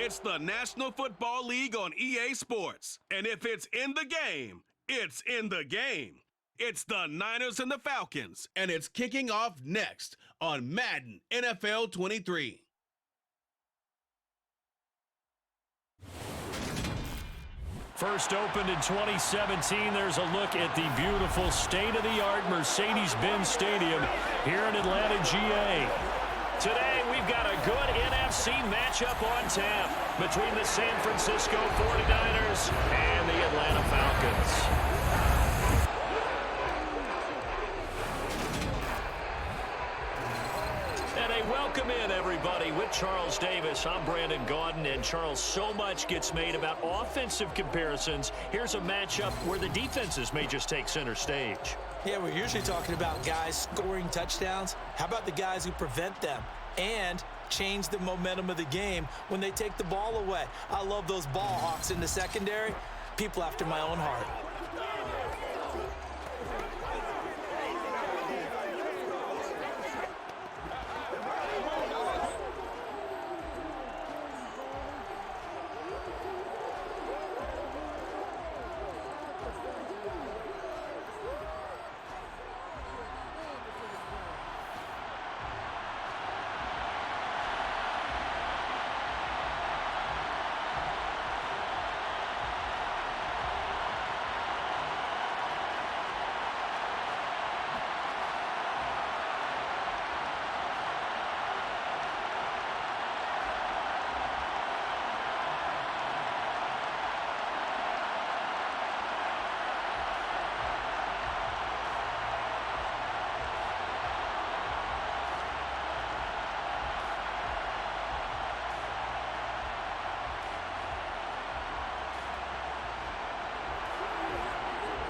It's the National Football League on EA Sports. And if it's in the game, it's in the game. It's the Niners and the Falcons, and it's kicking off next on Madden NFL 23. First opened in 2017, there's a look at the beautiful state-of-the-art Mercedes-Benz Stadium here in Atlanta, GA. Today, we've got a good NFC matchup on tap between the San Francisco 49ers and the Atlanta Falcons. Welcome in, everybody. With Charles Davis, I'm Brandon Gaudin, and Charles, so much gets made about offensive comparisons. Here's a matchup where the defenses may just take center stage. Yeah, we're usually talking about guys scoring touchdowns. How about the guys who prevent them and change the momentum of the game when they take the ball away? I love those ball hawks in the secondary. People after my own heart.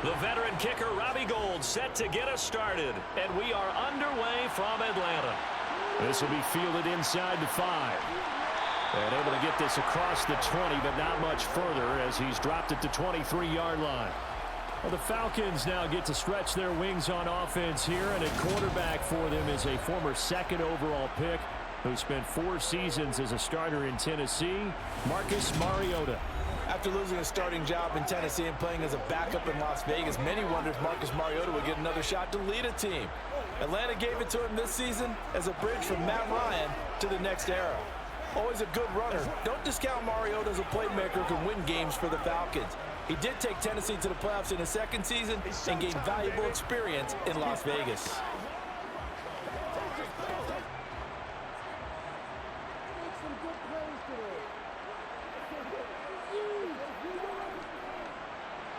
The veteran kicker, Robbie Gould, set to get us started. And we are underway from Atlanta. This will be fielded inside the 5. And able to get this across the 20, but not much further as he's dropped it to 23-yard line. Well, the Falcons now get to stretch their wings on offense here. And at quarterback for them is a former second overall pick who spent 4 seasons as a starter in Tennessee, Marcus Mariota. After losing a starting job in Tennessee and playing as a backup in Las Vegas, many wondered if Marcus Mariota would get another shot to lead a team. Atlanta gave it to him this season as a bridge from Matt Ryan to the next era. Always a good runner. Don't discount Mariota as a playmaker who can win games for the Falcons. He did take Tennessee to the playoffs in his second season and gained valuable experience in Las Vegas.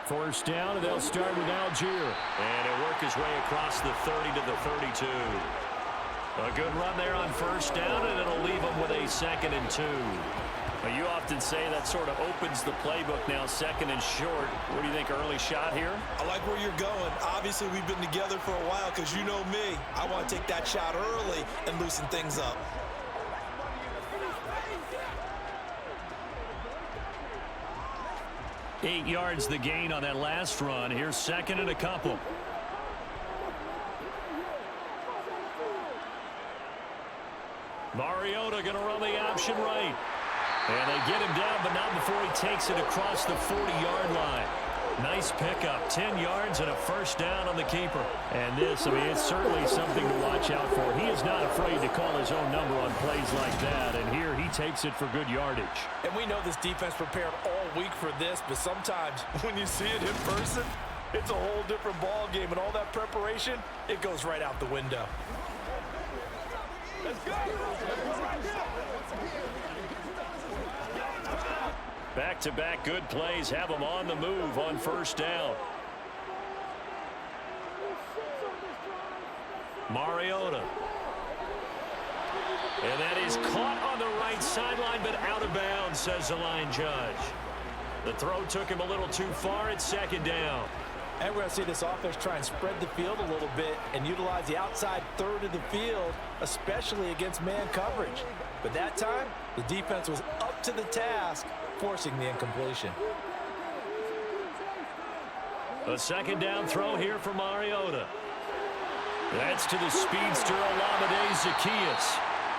First down, and they'll start with Algier. And he'll work his way across the 30 to the 32. A good run there on first down, and it'll leave him with a 2nd and 2. Now, you often say that sort of opens the playbook now, 2nd and short. What do you think, early shot here? I like where you're going. Obviously, we've been together for a while because you know me. I want to take that shot early and loosen things up. Eight yards the gain on that last run. Here's 2nd and a couple. Mariota going to run the option right. And they get him down, but not before he takes it across the 40-yard line. Nice pickup, 10 yards and a first down on the keeper. And this, I mean, it's certainly something to watch out for. He is not afraid to call his own number on plays like that. And here he takes it for good yardage. And we know this defense prepared all week for this, but sometimes when you see it in person, it's a whole different ball game. And all that preparation, it goes right out the window. Let's go. Back-to-back good plays have them on the move on first down. Mariota. And that is caught on the right sideline, but out of bounds, says the line judge. The throw took him a little too far. It's 2nd down. And we're going to see this offense try and spread the field a little bit and utilize the outside third of the field, especially against man coverage. But that time, the defense was up to the task, forcing the incompletion. A 2nd down throw here for Mariota. That's to the speedster Olamide Zaccheaus.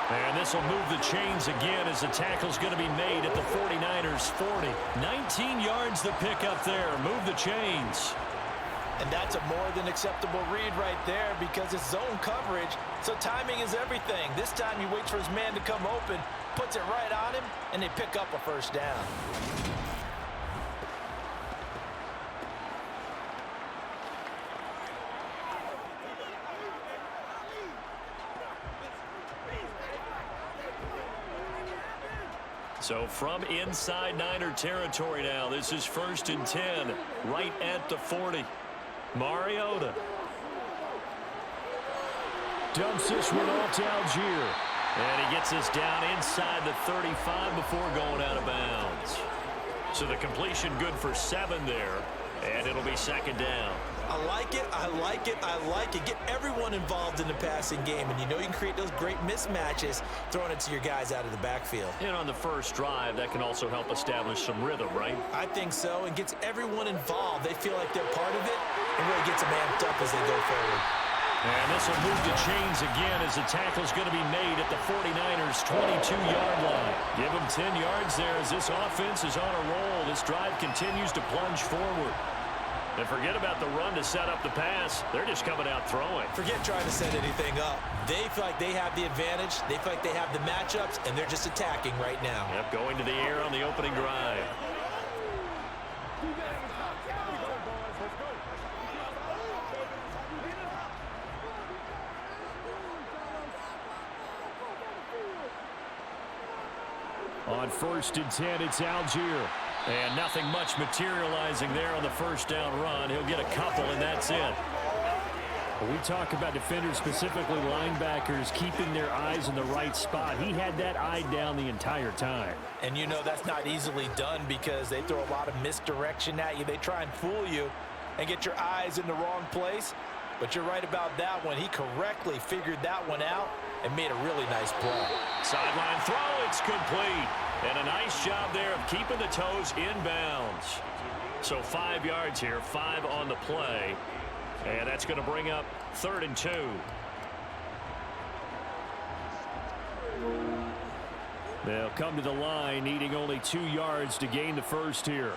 And this will move the chains again as the tackle's going to be made at the 49ers 40. 19 yards to pick up there. Move the chains. And that's a more than acceptable read right there because it's zone coverage, so timing is everything. This time he waits for his man to come open, puts it right on him, and they pick up a first down. So from inside Niner territory now, this is 1st and 10, right at the 40. Mariota dumps this one off to Algier. And he gets this down inside the 35 before going out of bounds. So the completion good for 7 there, and it'll be 2nd down. I like it, I like it, I like it. Get everyone involved in the passing game, and you know you can create those great mismatches throwing it to your guys out of the backfield. And on the first drive, that can also help establish some rhythm, right? I think so, and gets everyone involved. They feel like they're part of it, and really gets them amped up as they go forward. And this will move the chains again as the tackle's going to be made at the 49ers' 22-yard line. Give them 10 yards there as this offense is on a roll. This drive continues to plunge forward. And forget about the run to set up the pass. They're just coming out throwing. Forget trying to set anything up. They feel like they have the advantage. They feel like they have the matchups, and they're just attacking right now. Yep, going to the air on the opening drive. On 1st and 10, it's Algier. And nothing much materializing there on the first down run. He'll get a couple, and that's it. When we talk about defenders, specifically linebackers, keeping their eyes in the right spot, he had that eye down the entire time. And you know that's not easily done because they throw a lot of misdirection at you. They try and fool you and get your eyes in the wrong place. But you're right about that one. He correctly figured that one out and made a really nice play. Sideline throw, it's complete. And a nice job there of keeping the toes inbounds. So 5 yards here, 5 on the play. And that's going to bring up 3rd and 2. They'll come to the line, needing only 2 yards to gain the first here.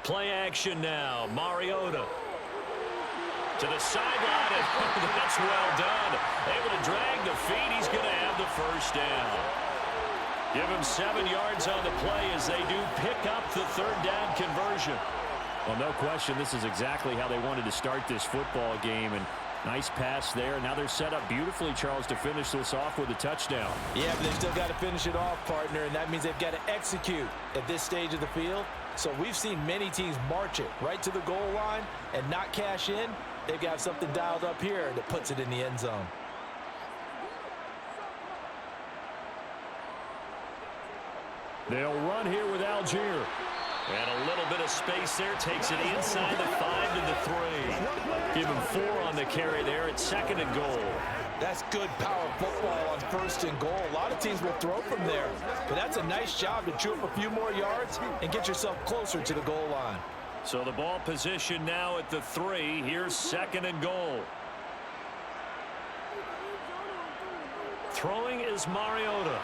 Play action now. Mariota to the sideline, and that's well done. Able to drag the feet. He's going to have the first down. Give him 7 yards on the play as they do pick up the 3rd down conversion. Well, no question, this is exactly how they wanted to start this football game. And nice pass there. Now they're set up beautifully, Charles, to finish this off with a touchdown. Yeah, but they still got to finish it off, partner, and that means they've got to execute at this stage of the field. So we've seen many teams march it right to the goal line and not cash in. They've got something dialed up here that puts it in the end zone. They'll run here with Algier. And a little bit of space there. Takes it inside the 5 to the 3. Give him 4 on the carry there at 2nd and goal. That's good power football on 1st and goal. A lot of teams will throw from there. But that's a nice job to chew up a few more yards and get yourself closer to the goal line. So the ball position now at the 3. Here's 2nd and goal. Throwing is Mariota.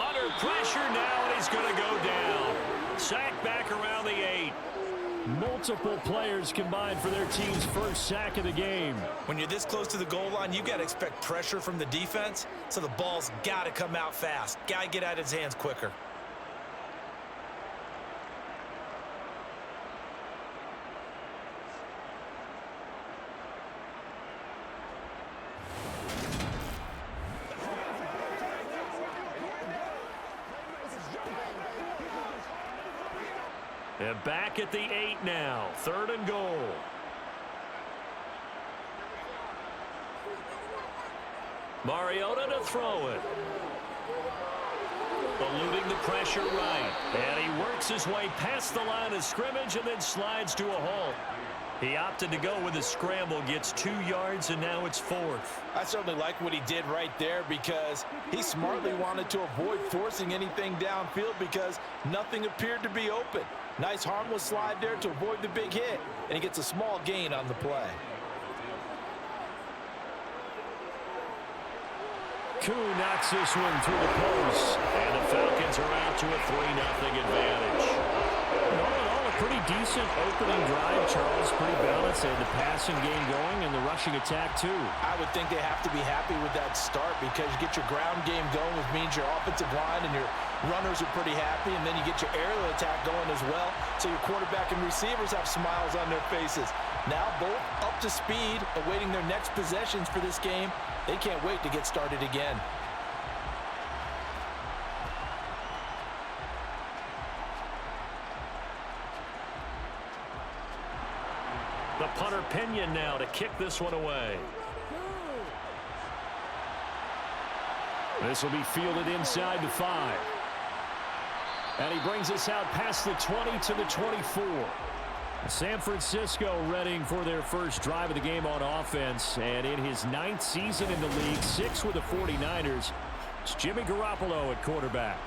Under pressure now, and he's going to go down. Sack back around the 8. Multiple players combined for their team's first sack of the game. When you're this close to the goal line, you got to expect pressure from the defense, so the ball's got to come out fast. Got to get out of his hands quicker. And back at the 8 now. 3rd and goal. Mariota to throw it. Eluding the pressure right. And he works his way past the line of scrimmage and then slides to a halt. He opted to go with a scramble, gets 2 yards, and now it's 4th. I certainly like what he did right there because he smartly wanted to avoid forcing anything downfield because nothing appeared to be open. Nice harmless slide there to avoid the big hit, and he gets a small gain on the play. Kuhn knocks this one through the post. And the Falcons are out to a 3-0 advantage. All in all, a pretty decent opening drive, Charles. Pretty balanced. They had the passing game going and the rushing attack, too. I would think they have to be happy with that start because you get your ground game going, which means your offensive line and your runners are pretty happy, and then you get your aerial attack going as well, so your quarterback and receivers have smiles on their faces. Now both up to speed, awaiting their next possessions for this game. They can't wait to get started again. The punter Pinion now to kick this one away. This will be fielded inside the 5. And he brings us out past the 20 to the 24. San Francisco readying for their first drive of the game on offense. And in his 9th season in the league, 6 with the 49ers, it's Jimmy Garoppolo at quarterback.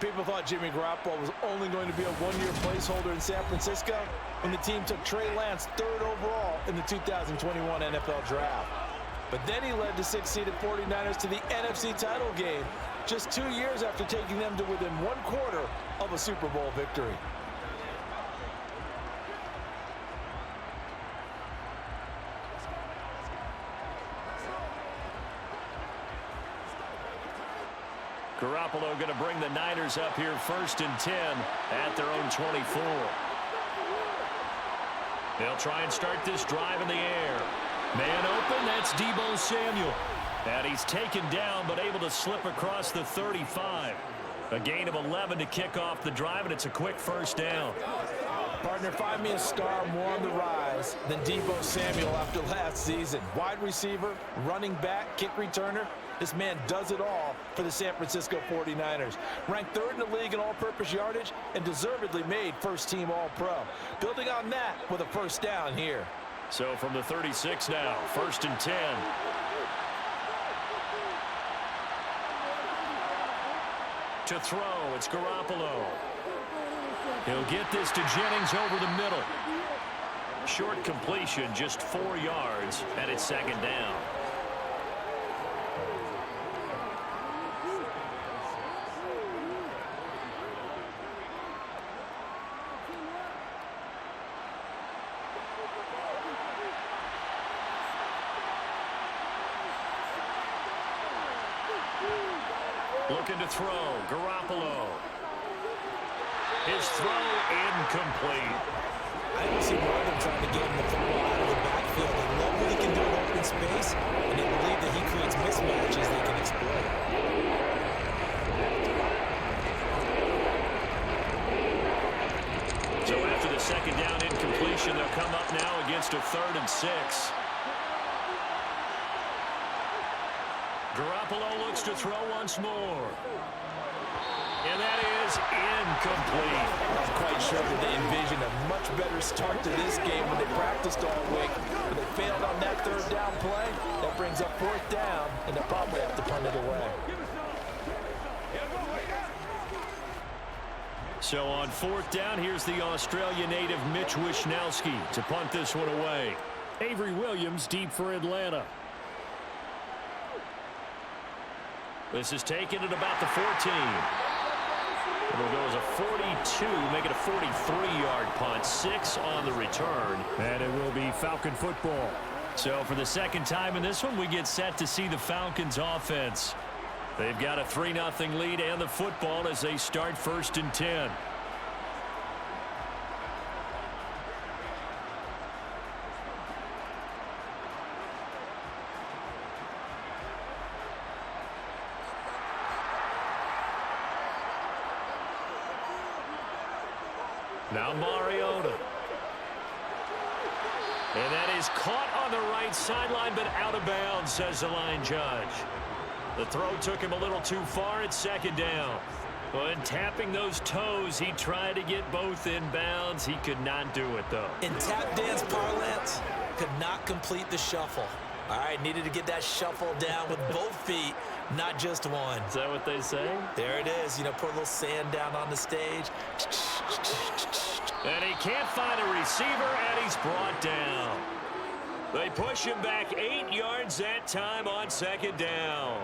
People thought Jimmy Garoppolo was only going to be a one-year placeholder in San Francisco when the team took Trey Lance 3rd overall in the 2021 NFL Draft. But then he led the 6-seeded 49ers to the NFC title game just 2 years after taking them to within 1/4 of a Super Bowl victory. Garoppolo going to bring the Niners up here 1st and 10 at their own 24. They'll try and start this drive in the air. Man open, that's Deebo Samuel. And he's taken down but able to slip across the 35. A gain of 11 to kick off the drive, and it's a quick 1st down. Partner, find me a star more on the rise than Deebo Samuel after last season. Wide receiver, running back, kick returner. This man does it all for the San Francisco 49ers. Ranked 3rd in the league in all-purpose yardage and deservedly made first-team All-Pro. Building on that with a 1st down here. So from the 36 now, 1st and 10. To throw, it's Garoppolo. He'll get this to Jennings over the middle. Short completion, just 4 yards, and it's 2nd down. Looking to throw, Garoppolo. His throw incomplete. I don't see why they're trying to get him the football out of the backfield. They love what he can do in open space, and they believe that he creates mismatches they can exploit. So after the 2nd down incompletion, they'll come up now against a 3rd and 6. Garoppolo looks to throw once more. And that is incomplete. I'm quite sure that they envisioned a much better start to this game when they practiced all week. But they failed on that 3rd down play. That brings up 4th down, and they'll probably have to punt it away. So on 4th down, here's the Australia native Mitch Wishnowsky to punt this one away. Avery Williams deep for Atlanta. This is taken at about the 14. It'll go as a 42, make it a 43-yard punt, 6 on the return. And it will be Falcon football. So for the 2nd time in this one, we get set to see the Falcons offense. They've got a 3-0 lead and the football as they start 1st and 10. Now Mariota. And that is caught on the right sideline, but out of bounds, says the line judge. The throw took him a little too far. It's 2nd down. When tapping those toes, he tried to get both in bounds. He could not do it, though. In tap dance parlance, could not complete the shuffle. All right, needed to get that shuffle down with both feet, not just one. Is that what they say? There it is. You know, put a little sand down on the stage. And he can't find a receiver, and he's brought down. They push him back 8 yards that time on 2nd down.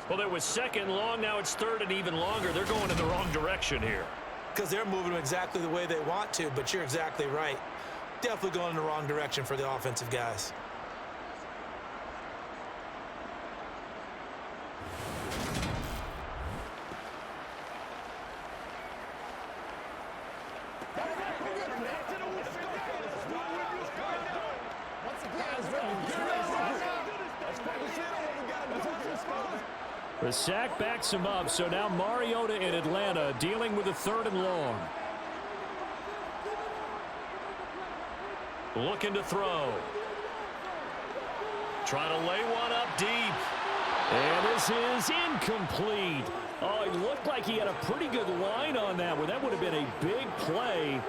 Well, it was second long. Now it's third and even longer. They're going in the wrong direction here. Because they're moving them exactly the way they want to, but you're exactly right. Definitely going in the wrong direction for the offensive guys. The sack backs him up, so now Mariota in Atlanta dealing with a third and long. Looking to throw. Trying to lay one up deep. And this is incomplete. Oh, it looked like he had a pretty good line on that one. That would have been a big play,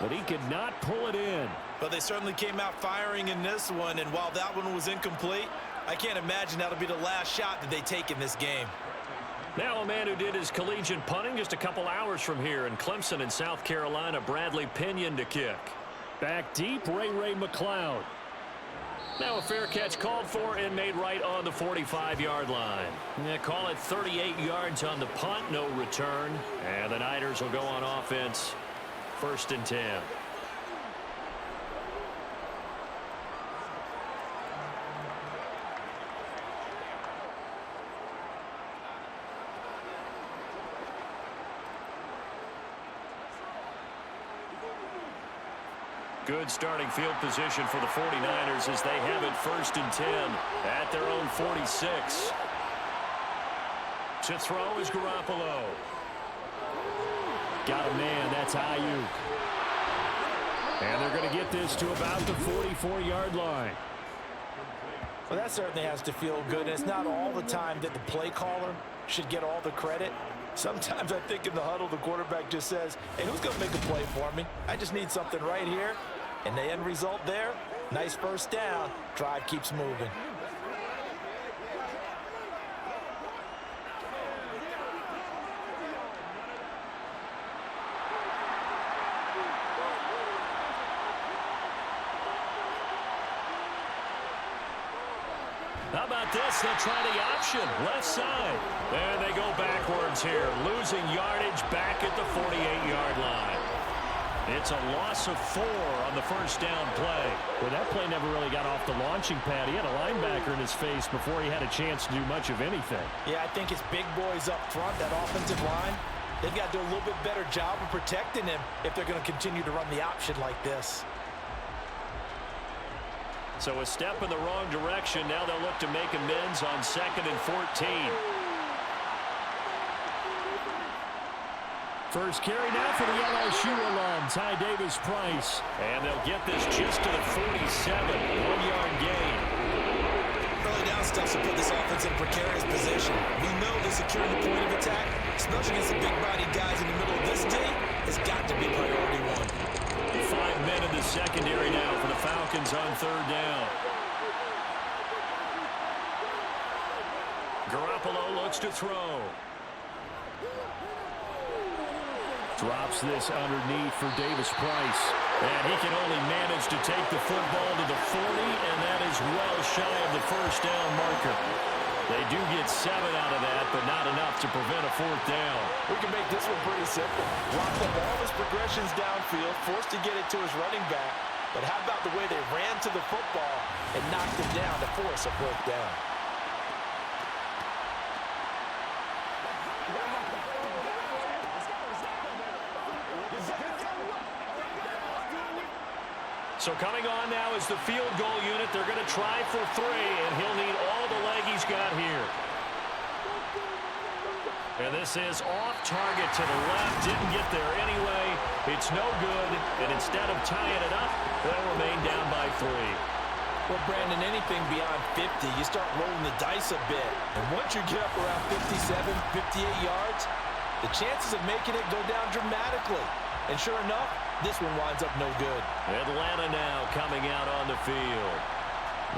but he could not pull it in. But they certainly came out firing in this one, and while that one was incomplete, I can't imagine that'll be the last shot that they take in this game. Now a man who did his collegiate punting just a couple hours from here in Clemson in South Carolina, Bradley Pinion to kick. Back deep, Ray McLeod. Now a fair catch called for and made right on the 45-yard line. Yeah, call it 38 yards on the punt, no return. And the Niners will go on offense, 1st and 10. Good starting field position for the 49ers as they have it 1st and 10 at their own 46. To throw is Garoppolo. Got a man, that's Ayuk. And they're going to get this to about the 44-yard line. Well, that certainly has to feel good. And it's not all the time that the play caller should get all the credit. Sometimes I think in the huddle, the quarterback just says, hey, who's going to make a play for me? I just need something right here. And the end result there, nice first down. Drive keeps moving. How about this? They'll try the option. Left side. And they go backwards here. Losing yardage back at the 48-yard line. It's a loss of 4 on the first down play. Well, that play never really got off the launching pad. He had a linebacker in his face before he had a chance to do much of anything. Yeah, I think his big boys up front, that offensive line, they've got to do a little bit better job of protecting him if they're going to continue to run the option like this. So a step in the wrong direction. Now they'll look to make amends on 2nd and 14. First carry now for the LSU alum, Ty Davis-Price. And they'll get this just to the 47. 1-yard gain. Early down stuff to put this offense in a precarious position. We know that securing the point of attack, especially against the big-bodied guys in the middle of this D, has got to be priority 1. 5 men in the secondary now for the Falcons on 3rd down. Garoppolo looks to throw. Drops this underneath for Davis-Price. And he can only manage to take the football to the 40, and that is well shy of the first down marker. They do get 7 out of that, but not enough to prevent a 4th down. We can make this one pretty simple. Blocked up all his progressions downfield, forced to get it to his running back. But how about the way they ran to the football and knocked him down to force a 4th down? So coming on now is the field goal unit. They're going to try for 3, and he'll need all the leg he's got here. And this is off target to the left. Didn't get there anyway. It's no good. And instead of tying it up, they'll remain down by 3. Well, Brandon, anything beyond 50, you start rolling the dice a bit. And once you get up around 57, 58 yards, the chances of making it go down dramatically. And sure enough, this one winds up no good. Atlanta now coming out on the field.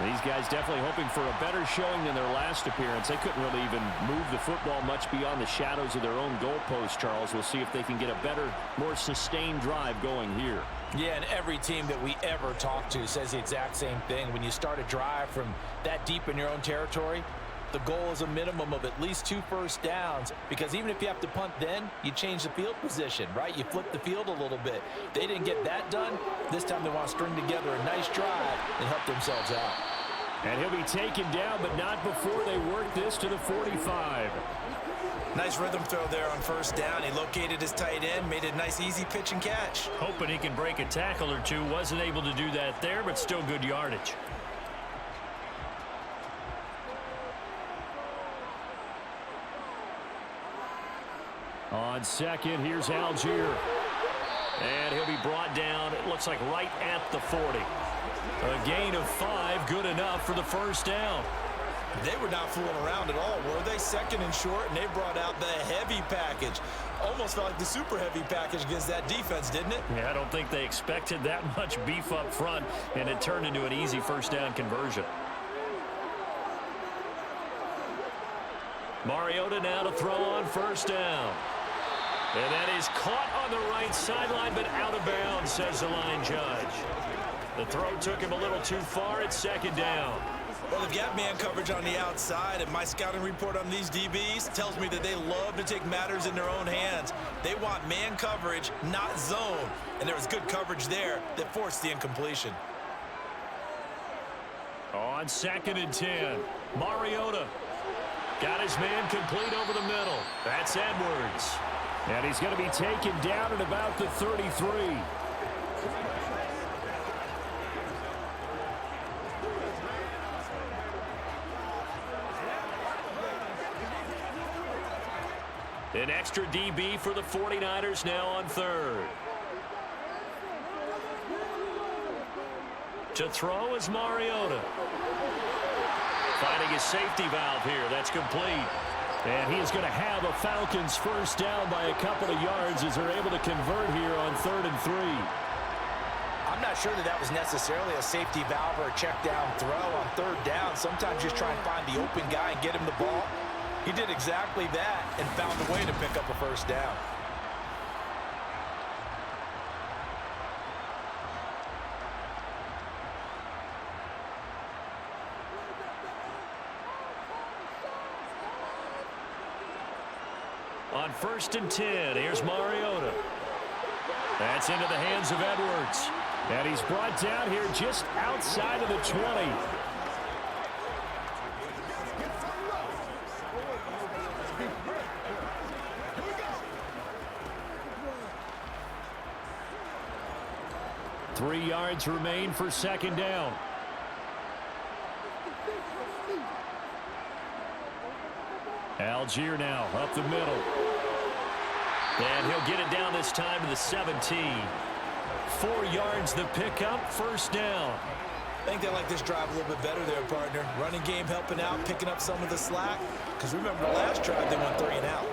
These guys definitely hoping for a better showing than their last appearance. They couldn't really even move the football much beyond the shadows of their own goalpost, Charles. We'll see if they can get a better, more sustained drive going here. Yeah, and every team that we ever talk to says the exact same thing. When you start a drive from that deep in your own territory, The goal is a minimum of at least 2 first downs, because even if you have to punt then, you change the field position, right? You flip the field a little bit. They didn't get that done. This time they want to string together a nice drive and help themselves out. And he'll be taken down, but not before they work this to the 45. Nice rhythm throw there on first down. He located his tight end, made a nice easy pitch and catch. Hoping he can break a tackle or two. Wasn't able to do that there, but still good yardage. On second, here's Algier. And he'll be brought down, it looks like right at the 40. A gain of 5, good enough for the first down. They were not fooling around at all, were they? Second and short, and they brought out the heavy package. Almost felt like the super heavy package against that defense, didn't it? Yeah, I don't think they expected that much beef up front, and it turned into an easy first down conversion. Mariota now to throw on first down. And that is caught on the right sideline, but out of bounds, says the line judge. The throw took him a little too far. It's second down. Well, they've got man coverage on the outside, and my scouting report on these DBs tells me that they love to take matters in their own hands. They want man coverage, not zone. And there was good coverage there that forced the incompletion. On second and 10, Mariota got his man complete over the middle. That's Edwards. And he's going to be taken down at about the 33. An extra DB for the 49ers now on third. To throw is Mariota. Finding his safety valve here. That's complete. And he is going to have a Falcons first down by a couple of yards as they're able to convert here on 3rd and 3. I'm not sure that was necessarily a safety valve or a check down throw on 3rd down. Sometimes just try and find the open guy and get him the ball. He did exactly that and found a way to pick up a first down. On 1st and 10, here's Mariota. That's into the hands of Edwards. And he's brought down here just outside of the 20. Three yards remain for second down. Algier now up the middle. And he'll get it down this time to the 17. 4 yards the pickup, first down. I think they like this drive a little bit better there, partner. Running game helping out, picking up some of the slack. Because remember the last drive, they went 3 and out.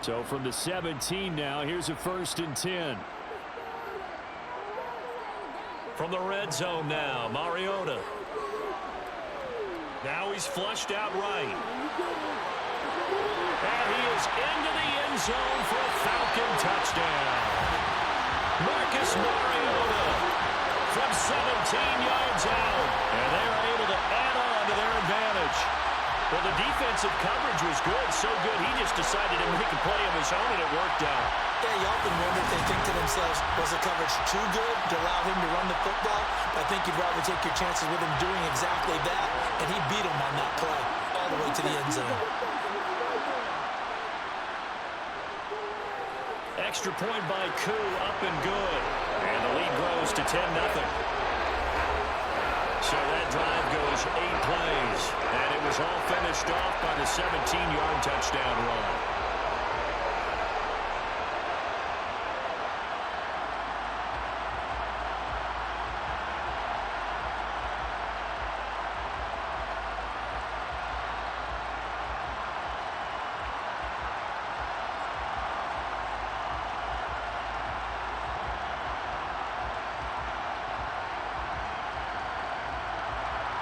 So from the 17 now, here's a 1st and 10. From the red zone now, Mariota. Now he's flushed out right. And he is into the end zone for a Falcon touchdown. Marcus Mariota from 17 yards out. And they are able to add on to their advantage. Well, the defensive coverage was good, so good he just decided to make a play of his own, and it worked out. Yeah, you often wonder if they think to themselves, was the coverage too good to allow him to run the football? I think you'd rather take your chances with him doing exactly that, and he beat him on that play all the way to the end zone. Extra point by Koo, up and good. And the lead grows to 10-0. So that drive goes 8 plays. And it was all finished off by the 17-yard touchdown run.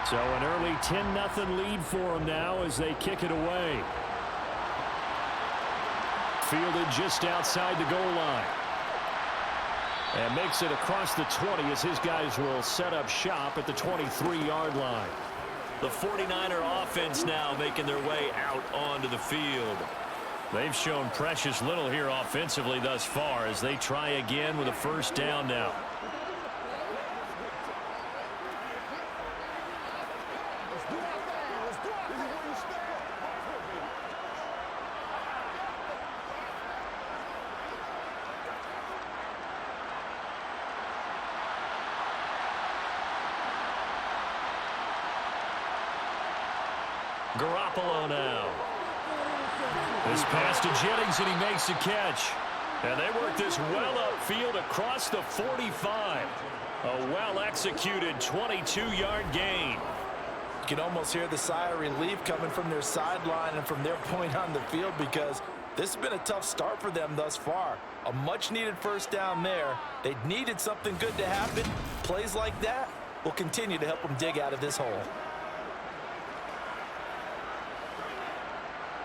So an early 10-0 lead for them now as they kick it away. Fielded just outside the goal line. And makes it across the 20 as his guys will set up shop at the 23-yard line. The 49er offense now making their way out onto the field. They've shown precious little here offensively thus far as they try again with a first down now. Garoppolo now. This pass to Jennings, and he makes the catch. And they work this well upfield across the 45. A well-executed 22-yard gain. You can almost hear the sigh of relief coming from their sideline and from their point on the field, because this has been a tough start for them thus far. A much-needed first down there. They needed something good to happen. Plays like that will continue to help them dig out of this hole.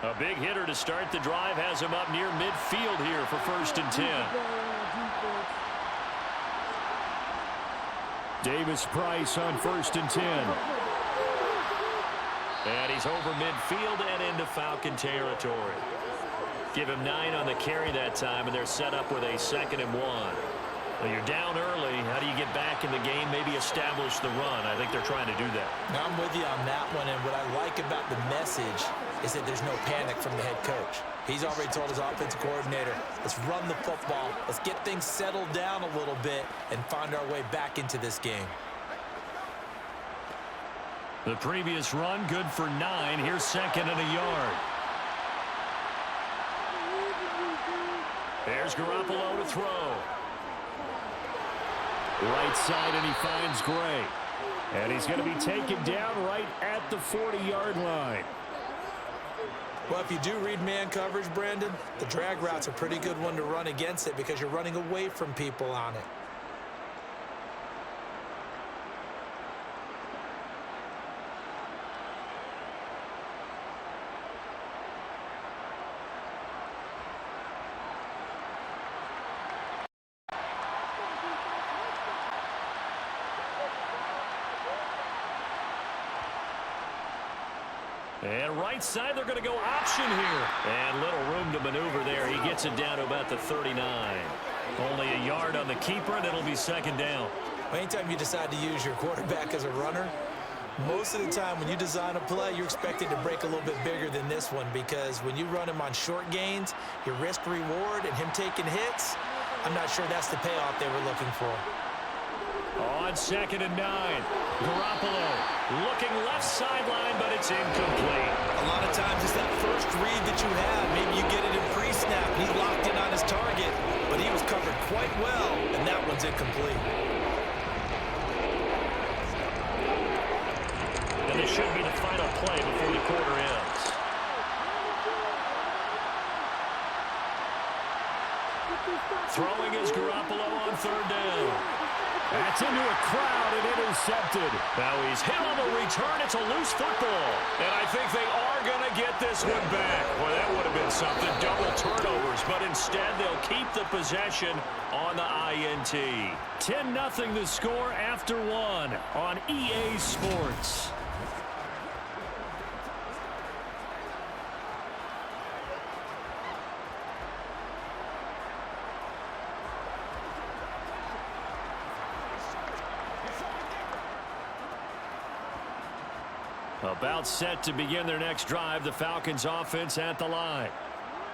A big hitter to start the drive has him up near midfield here for 1st and 10. Davis Price on 1st and 10. And he's over midfield and into Falcon territory. Give him 9 on the carry that time, and they're set up with a 2nd and 1. Well, you're down early. How do you get back in the game, maybe establish the run? I think they're trying to do that. I'm with you on that one, and what I like about the message is that there's no panic from the head coach. He's already told his offensive coordinator, let's run the football, let's get things settled down a little bit and find our way back into this game. The previous run good for 9. Here's 2nd and a yard. There's Garoppolo to throw. Right side, and he finds Gray. And he's going to be taken down right at the 40-yard line. Well, if you do read man coverage, Brandon, the drag route's a pretty good one to run against it because you're running away from people on it. And right side, they're going to go option here. And little room to maneuver there. He gets it down to about the 39. Only a yard on the keeper, and it'll be 2nd down. Anytime you decide to use your quarterback as a runner, most of the time when you design a play, you're expected to break a little bit bigger than this one, because when you run him on short gains, your risk-reward and him taking hits, I'm not sure that's the payoff they were looking for. On 2nd and 9, Garoppolo looking left sideline, but it's incomplete. A lot of times it's that first read that you have. Maybe you get it in pre-snap, and he's locked in on his target, but he was covered quite well, and that one's incomplete. And this should be the final play before the quarter ends. Throwing is Garoppolo on 3rd down. That's into a crowd and intercepted. Now he's hit on the return. It's a loose football. And I think they are going to get this one back. Boy, that would have been something. Double turnovers. But instead, they'll keep the possession on the INT. 10-0 the score after 1 on EA Sports. About set to begin their next drive, the Falcons offense at the line.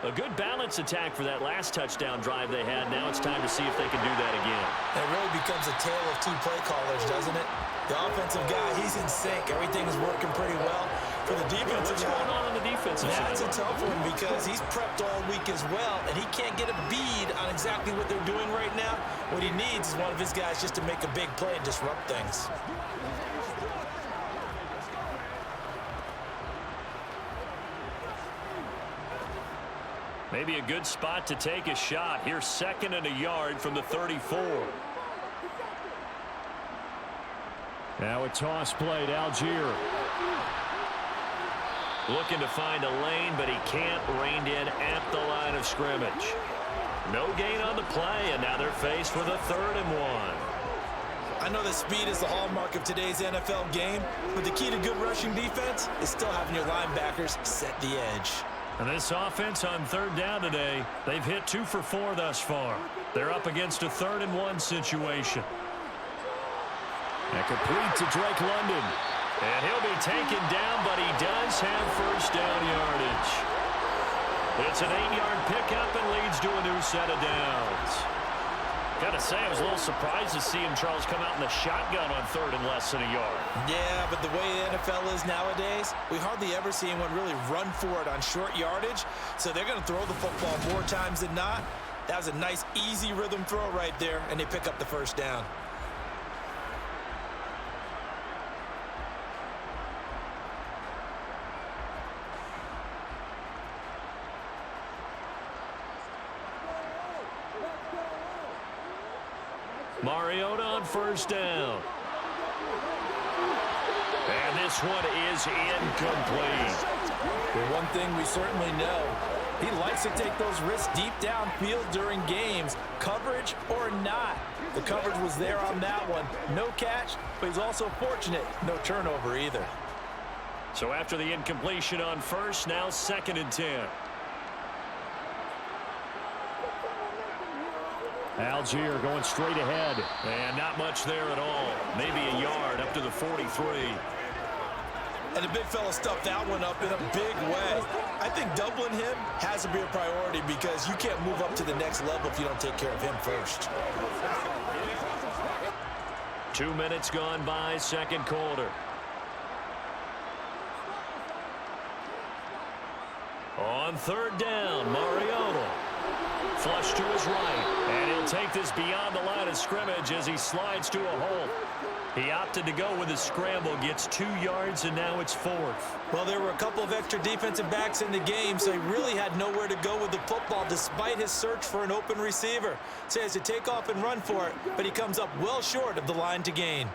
A good balance attack for that last touchdown drive they had. Now it's time to see if they can do that again. It really becomes a tale of two play callers, doesn't it? The offensive guy, he's in sync. Everything is working pretty well. For the defensive guy, what's going on the defensive side? That's a tough one because he's prepped all week as well, and he can't get a bead on exactly what they're doing right now. What he needs is one of his guys just to make a big play and disrupt things. Maybe a good spot to take a shot. Here's 2nd and a yard from the 34. Now a toss play to Algier. Looking to find a lane, but he can't. Reined in at the line of scrimmage. No gain on the play, and now they're faced with a 3rd and 1. I know that speed is the hallmark of today's NFL game, but the key to good rushing defense is still having your linebackers set the edge. And this offense on third down today, they've hit 2 for 4 thus far. They're up against a 3rd and 1 situation. And complete to Drake London. And he'll be taken down, but he does have first down yardage. It's an 8-yard pickup and leads to a new set of downs. Got to say, I was a little surprised to see him, Charles, come out in the shotgun on 3rd and less than a yard. Yeah, but the way the NFL is nowadays, we hardly ever see anyone really run for it on short yardage, so they're going to throw the football more times than not. That was a nice, easy rhythm throw right there, and they pick up the first down. Mariota on first down. And this one is incomplete. Well, one thing we certainly know, he likes to take those risks deep downfield during games, coverage or not. The coverage was there on that one. No catch, but he's also fortunate. No turnover either. So after the incompletion on first, now 2nd and 10. Algier going straight ahead. And not much there at all. Maybe a yard up to the 43. And the big fella stuffed that one up in a big way. I think doubling him has to be a priority because you can't move up to the next level if you don't take care of him first. 2 minutes gone by, 2nd quarter. On 3rd down, Mariota. Flush to his right, and he'll take this beyond the line of scrimmage as he slides to a hole. He opted to go with a scramble, gets 2 yards, and now it's 4th. Well, there were a couple of extra defensive backs in the game, so he really had nowhere to go with the football despite his search for an open receiver. So he has to take off and run for it, but he comes up well short of the line to gain.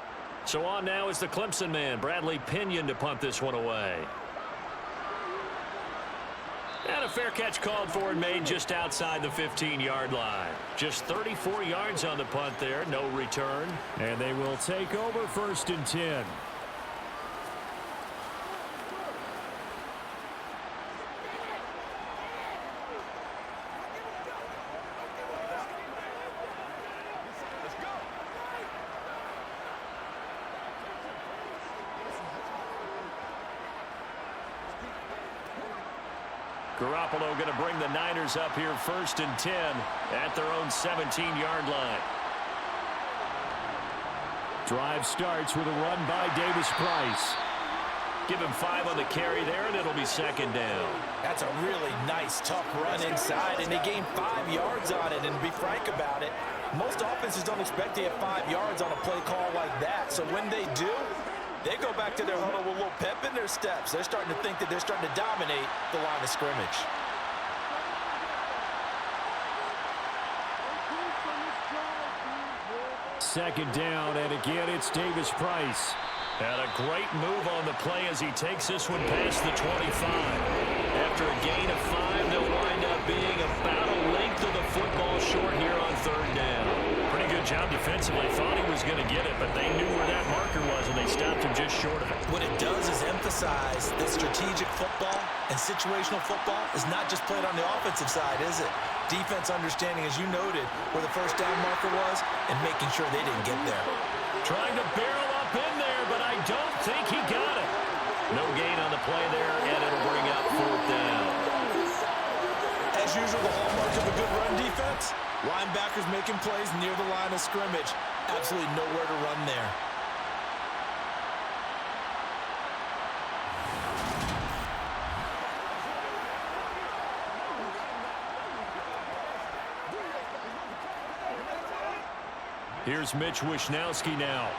So on now is the Clemson man, Bradley Pinion, to punt this one away. And a fair catch called for and made just outside the 15-yard line. Just 34 yards on the punt there, no return. And they will take over 1st and 10. Garoppolo going to bring the Niners up here 1st and 10 at their own 17-yard line. Drive starts with a run by Davis Price. Give him 5 on the carry there, and it'll be 2nd down. That's a really nice, tough run inside, and they gained 5 yards on it. And to be frank about it, most offenses don't expect to have 5 yards on a play call like that. So when they do, they go back to their huddle with a little pep in their steps. They're starting to think that they're starting to dominate the line of scrimmage. Second down, and again it's Davis Price. And a great move on the play as he takes this one past the 25. After a gain of 5, they'll wind up being about a length of the football short here on 3rd down. Pretty good job defensively. Thought he was going to get it, but they knew where that marker was, and they stopped him just short of it. What it does is emphasize that strategic football and situational football is not just played on the offensive side, is it? Defense understanding, as you noted, where the first down marker was and making sure they didn't get there. Trying to barrel up in there, but I don't think he got it. No gain on the play there, and it'll bring up 4th down. As usual, the hallmark of a good run defense, linebackers making plays near the line of scrimmage. Absolutely nowhere to run there. Here's Mitch Wishnowsky now.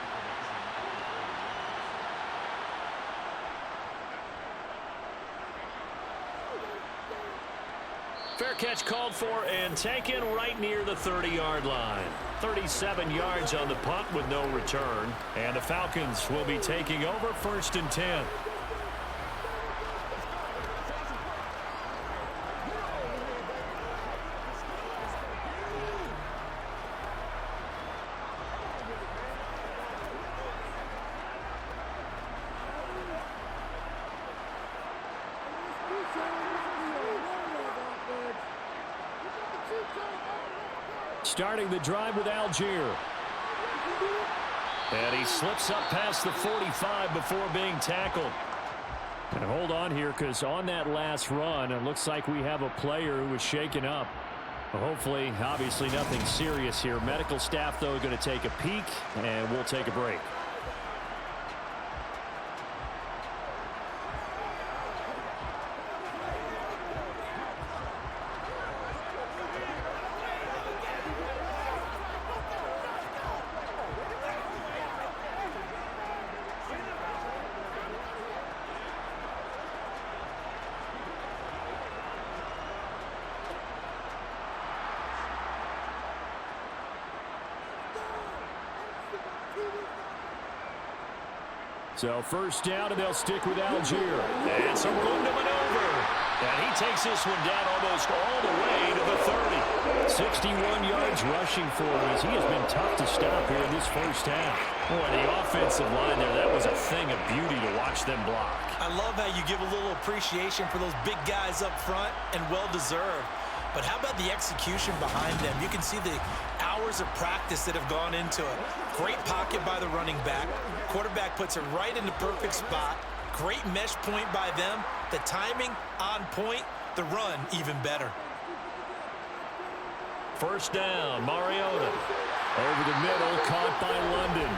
Fair catch called for and taken right near the 30-yard line. 37 yards on the punt with no return. And the Falcons will be taking over 1st and 10. Starting the drive with Algier. And he slips up past the 45 before being tackled. And hold on here, because on that last run, it looks like we have a player who was shaken up. Well, hopefully, obviously nothing serious here. Medical staff, though, going to take a peek, and we'll take a break. So first down, and they'll stick with Algier. And some room to maneuver. And he takes this one down almost all the way to the 30. 61 yards rushing for him, as he has been tough to stop here in this first half. Boy, the offensive line there, that was a thing of beauty to watch them block. I love how you give a little appreciation for those big guys up front, and well-deserved. But how about the execution behind them? You can see the hours of practice that have gone into it. Great pocket by the running back. Quarterback puts it right in the perfect spot. Great mesh point by them. The timing on point. The run even better. First down, Mariota. Over the middle, caught by London.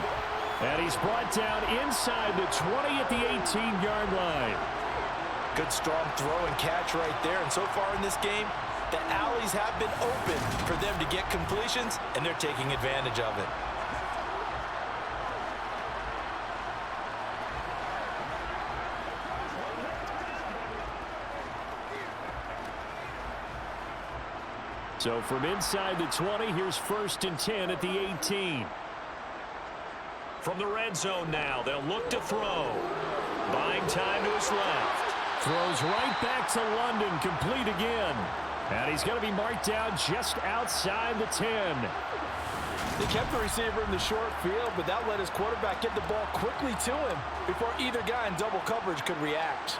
And he's brought down inside the 20 at the 18-yard line. Good strong throw and catch right there. And so far in this game, the alleys have been open for them to get completions, and they're taking advantage of it. So from inside the 20, here's 1st and 10 at the 18. From the red zone now, they'll look to throw. Buying time to his left. Throws right back to London, complete again. And he's going to be marked down just outside the 10. They kept the receiver in the short field, but that let his quarterback get the ball quickly to him before either guy in double coverage could react.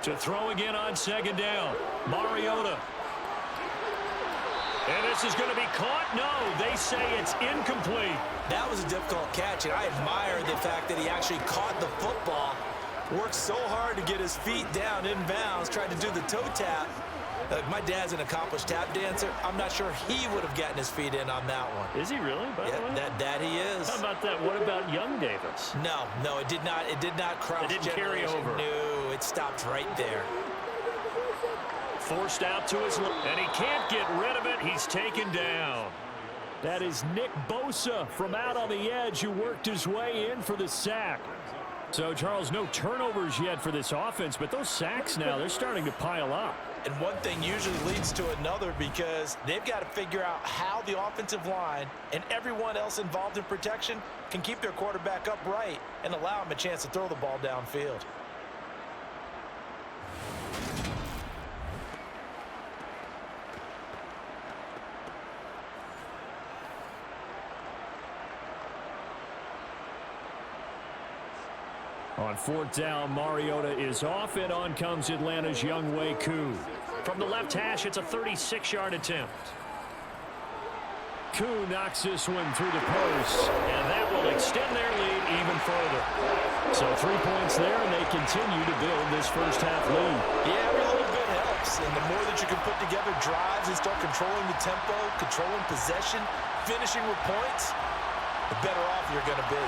To throw again on 2nd down. Mariota. And this is going to be caught. No, they say it's incomplete. That was a difficult catch, and I admire the fact that he actually caught the football. Worked so hard to get his feet down in bounds, tried to do the toe tap. My dad's an accomplished tap dancer. I'm not sure he would have gotten his feet in on that one. Is he really? By the way? That he is. How about that? What about young Davis? No, it did not. It did not cross. It didn't carry over. No, it stopped right there. Forced out to his left, and he can't get rid of it. He's taken down. That is Nick Bosa from out on the edge, who worked his way in for the sack. So, Charles, no turnovers yet for this offense, but those sacks now, they're starting to pile up. And one thing usually leads to another, because they've got to figure out how the offensive line and everyone else involved in protection can keep their quarterback upright and allow him a chance to throw the ball downfield. On 4th down, Mariota is off, and on comes Atlanta's Younghoe Koo. From the left hash, it's a 36-yard attempt. Koo knocks this one through the post, and that will extend their lead even further. So 3 points there, and they continue to build this first half lead. Yeah, every little bit helps, and the more that you can put together drives and start controlling the tempo, controlling possession, finishing with points, the better off you're going to be.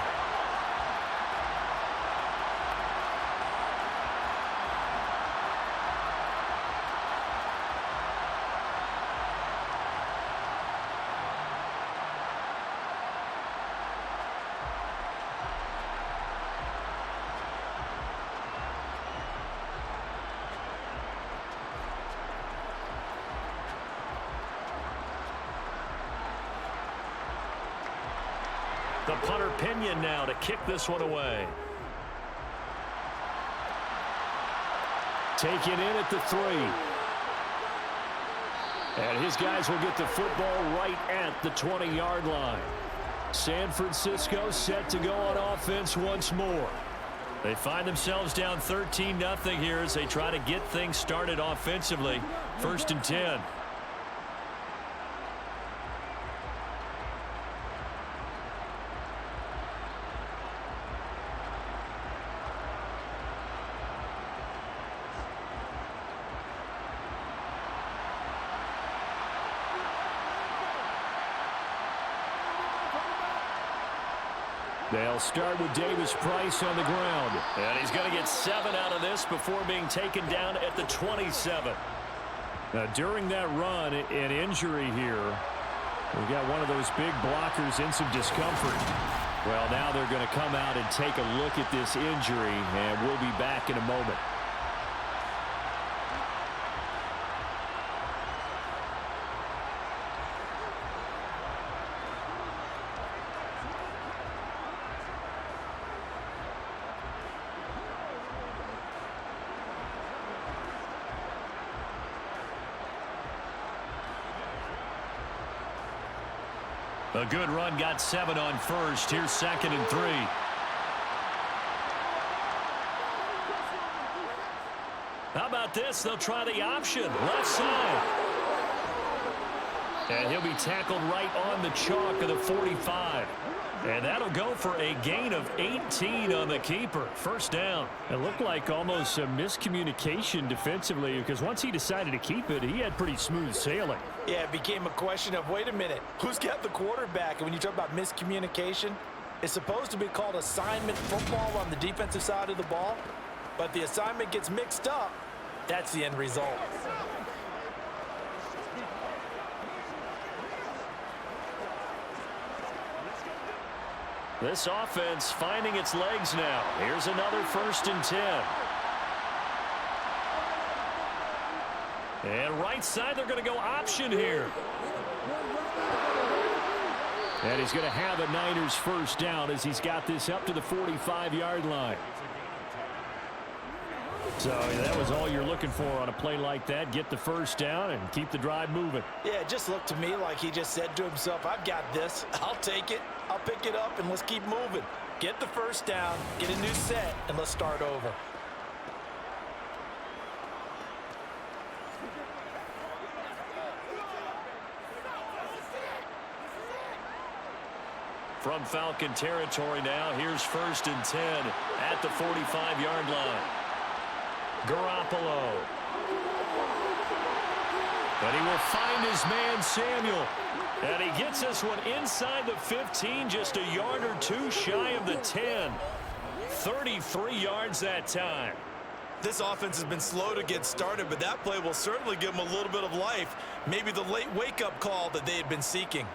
The punter Pinion now to kick this one away. Taken in at the 3. And his guys will get the football right at the 20-yard line. San Francisco set to go on offense once more. They find themselves down 13-0 here as they try to get things started offensively. 1st and 10. They'll start with Davis Price on the ground. And he's going to get 7 out of this before being taken down at the 27. Now, during that run, an injury here. We've got one of those big blockers in some discomfort. Well, now they're going to come out and take a look at this injury, and we'll be back in a moment. A good run, got 7 on first. Here's 2nd and 3. How about this? They'll try the option. Left side. And he'll be tackled right on the chalk of the 45. And that'll go for a gain of 18 on the keeper. 1st down. It looked like almost a miscommunication defensively because once he decided to keep it, he had pretty smooth sailing. Yeah, it became a question of, wait a minute, who's got the quarterback? And when you talk about miscommunication, it's supposed to be called assignment football on the defensive side of the ball. But the assignment gets mixed up. That's the end result. This offense finding its legs now. Here's another 1st and 10. And right side, they're going to go option here. And he's going to have a Niners 1st down as he's got this up to the 45-yard line. So that was all you're looking for on a play like that. Get the 1st down and keep the drive moving. Yeah, it just looked to me like he just said to himself, I've got this. I'll take it. I'll pick it up, and let's keep moving. Get the 1st down, get a new set, and let's start over. From Falcon territory now, here's 1st and 10 at the 45-yard line. Garoppolo. But he will find his man, Samuel. And he gets this one inside the 15, just a yard or 2 shy of the 10. 33 yards that time. This offense has been slow to get started, but that play will certainly give them a little bit of life. Maybe the late wake-up call that they had been seeking.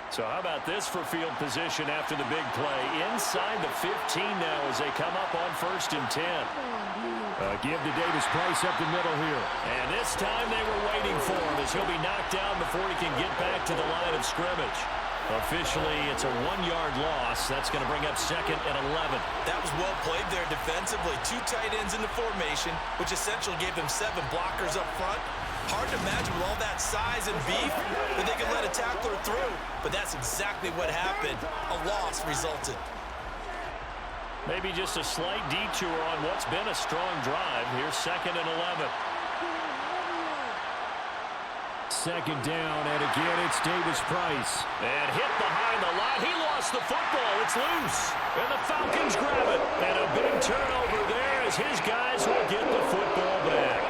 So how about this for field position after the big play? Inside the 15 now as they come up on 1st and 10. Give to Davis Price up the middle here. And this time they were waiting for him as he'll be knocked down before he can get back to the line of scrimmage. Officially, it's a 1-yard loss. That's going to bring up 2nd and 11. That was well played there defensively. 2 tight ends in the formation, which essentially gave them 7 blockers up front. Hard to imagine with all that size and beef that they could let a tackler through. But that's exactly what happened. A loss resulted. Maybe just a slight detour on what's been a strong drive. Here's 2nd and 11. 2nd down, and again it's Davis Price. And hit behind the line. He lost the football. It's loose. And the Falcons grab it. And a big turnover there as his guys will get the football back.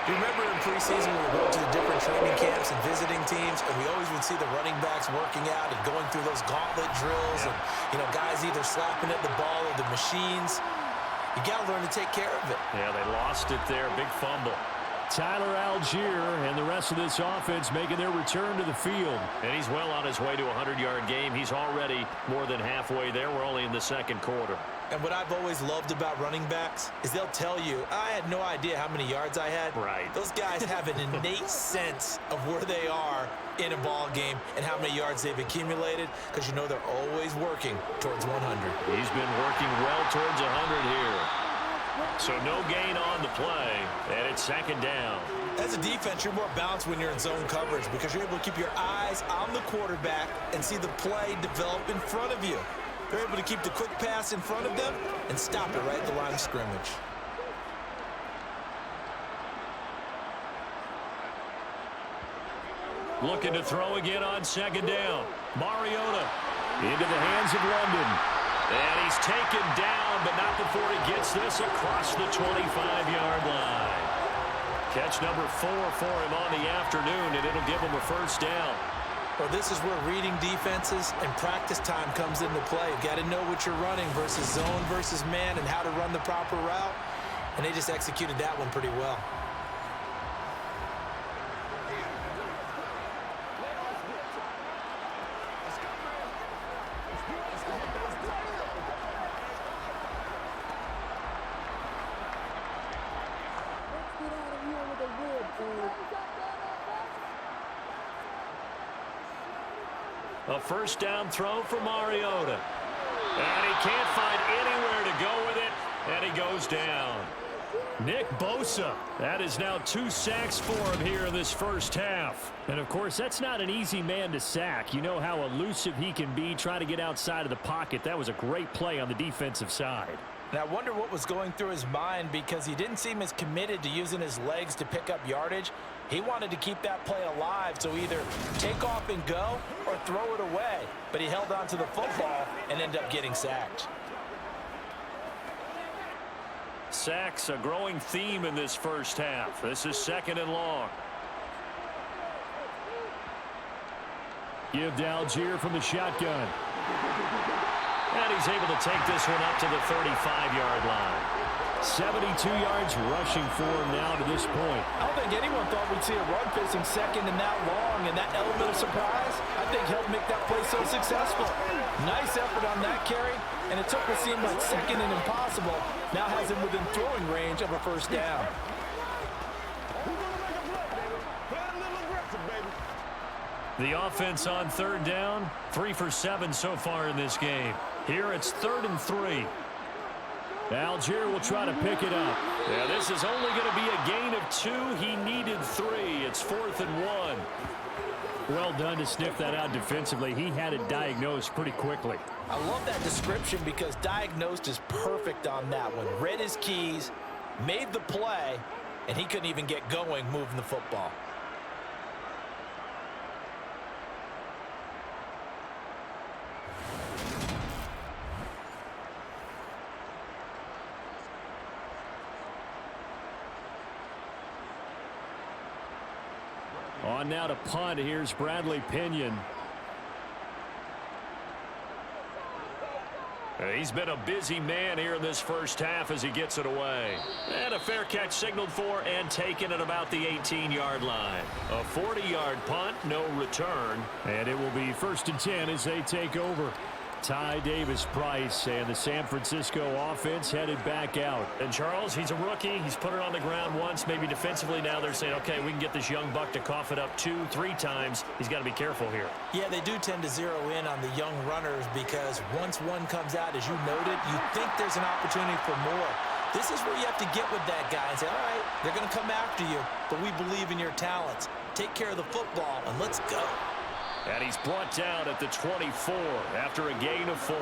Remember in preseason we were going to the different training camps and visiting teams, and we always would see the running backs working out and going through those gauntlet drills, and guys either slapping at the ball or the machines. You got to learn to take care of it. Yeah, they lost it there. Big fumble. Tyler Algier and the rest of this offense making their return to the field. And he's well on his way to a 100-yard game. He's already more than halfway there. We're only in the 2nd quarter. And what I've always loved about running backs is they'll tell you, I had no idea how many yards I had. Right. Those guys have an innate sense of where they are in a ball game and how many yards they've accumulated, because you know they're always working towards 100. He's been working well towards 100 here. So no gain on the play, and it's second down. As a defense, you're more balanced when you're in zone coverage because you're able to keep your eyes on the quarterback and see the play develop in front of you. They're able to keep the quick pass in front of them and stop it right at the line of scrimmage. Looking to throw again on second down. Mariota into the hands of London. And he's taken down, but not before he gets this across the 25-yard line. Catch number 4 for him on the afternoon, and it'll give him a first down. Well, this is where reading defenses and practice time comes into play. You've got to know what you're running versus zone versus man and how to run the proper route. And they just executed that one pretty well. A first down throw for Mariota. And he can't find anywhere to go with it, and he goes down. Nick Bosa. That is now 2 sacks for him here in this first half. And, of course, that's not an easy man to sack. You know how elusive he can be trying to get outside of the pocket. That was a great play on the defensive side. And I wonder what was going through his mind, because he didn't seem as committed to using his legs to pick up yardage. He wanted to keep that play alive, so either take off and go or throw it away. But he held on to the football and ended up getting sacked. Sacks, a growing theme in this first half. This is second and long. Give to Algier from the shotgun. And he's able to take this one up to the 35-yard line. 72 yards rushing for him now to this point. I don't think anyone thought we'd see a run facing second and that long, and that element of surprise, I think, helped make that play so successful. Nice effort on that carry, and it took what seemed like second and impossible. Now has him within throwing range of a first down. The offense on third down, 3 for 7 so far in this game. Here it's 3rd and 3. Algier will try to pick it up. Yeah, this is only going to be a gain of 2. He needed 3. It's 4th and 1. Well done to sniff that out defensively. He had it diagnosed pretty quickly. I love that description, because diagnosed is perfect on that one. Read his keys, made the play, and he couldn't even get going moving the football. On now to punt. Here's Bradley Pinion. He's been a busy man here in this first half as he gets it away. And a fair catch signaled for and taken at about the 18-yard line. A 40-yard punt, no return. And it will be 1st and 10 as they take over. Ty Davis-Price and the San Francisco offense headed back out. And Charles, he's a rookie. He's put it on the ground once. Maybe defensively now they're saying, okay, we can get this young buck to cough it up 2, 3 times. He's got to be careful here. Yeah, they do tend to zero in on the young runners, because once one comes out, as you noted, you think there's an opportunity for more. This is where you have to get with that guy and say, all right, they're going to come after you, but we believe in your talents. Take care of the football, and let's go. And he's brought down at the 24 after a gain of 4.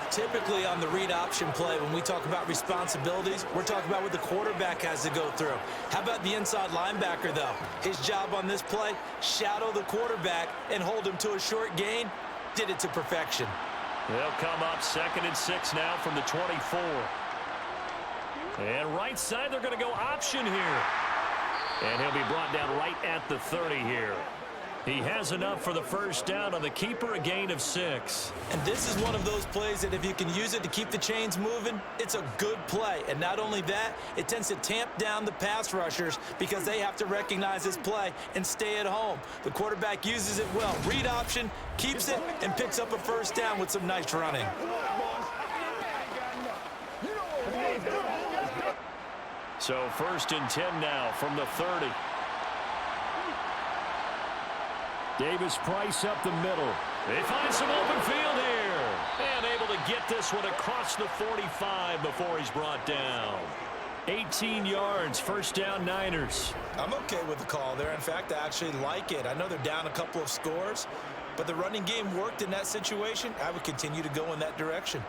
Typically on the read option play, when we talk about responsibilities, we're talking about what the quarterback has to go through. How about the inside linebacker, though? His job on this play, shadow the quarterback and hold him to a short gain. Did it to perfection. They'll come up 2nd and 6 now from the 24. And right side, they're going to go option here. And he'll be brought down right at the 30 here. He has enough for the first down on the keeper, a gain of 6. And this is one of those plays that if you can use it to keep the chains moving, it's a good play. And not only that, it tends to tamp down the pass rushers because they have to recognize this play and stay at home. The quarterback uses it well. Read option, keeps it, and picks up a first down with some nice running. So 1st and 10 now from the 30. Davis Price up the middle. They find some open field here. And able to get this one across the 45 before he's brought down. 18 yards, 1st down Niners. I'm okay with the call there. In fact, I actually like it. I know they're down a couple of scores, but the running game worked in that situation. I would continue to go in that direction.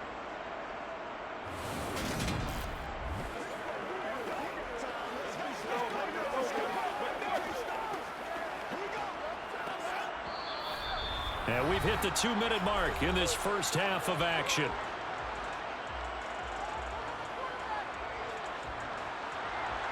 And we've hit the 2-minute mark in this first half of action.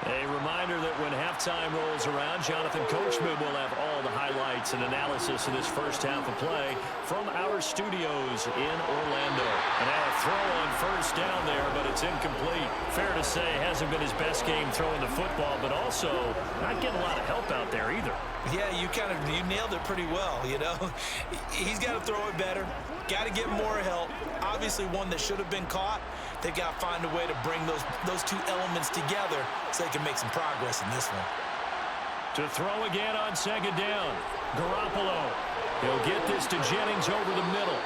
A reminder that when halftime rolls around, Jonathan Coachman will have all the highlights and analysis of this first half of play from our studios in Orlando. And now a throw on 1st down there, but it's incomplete. Fair to say, hasn't been his best game throwing the football, but also not getting a lot of help out there either. Yeah, you nailed it pretty well, you know. He's got to throw it better. Got to get more help. Obviously one that should have been caught. They've got to find a way to bring those two elements together so they can make some progress in this one. To throw again on 2nd down. Garoppolo. He'll get this to Jennings over the middle.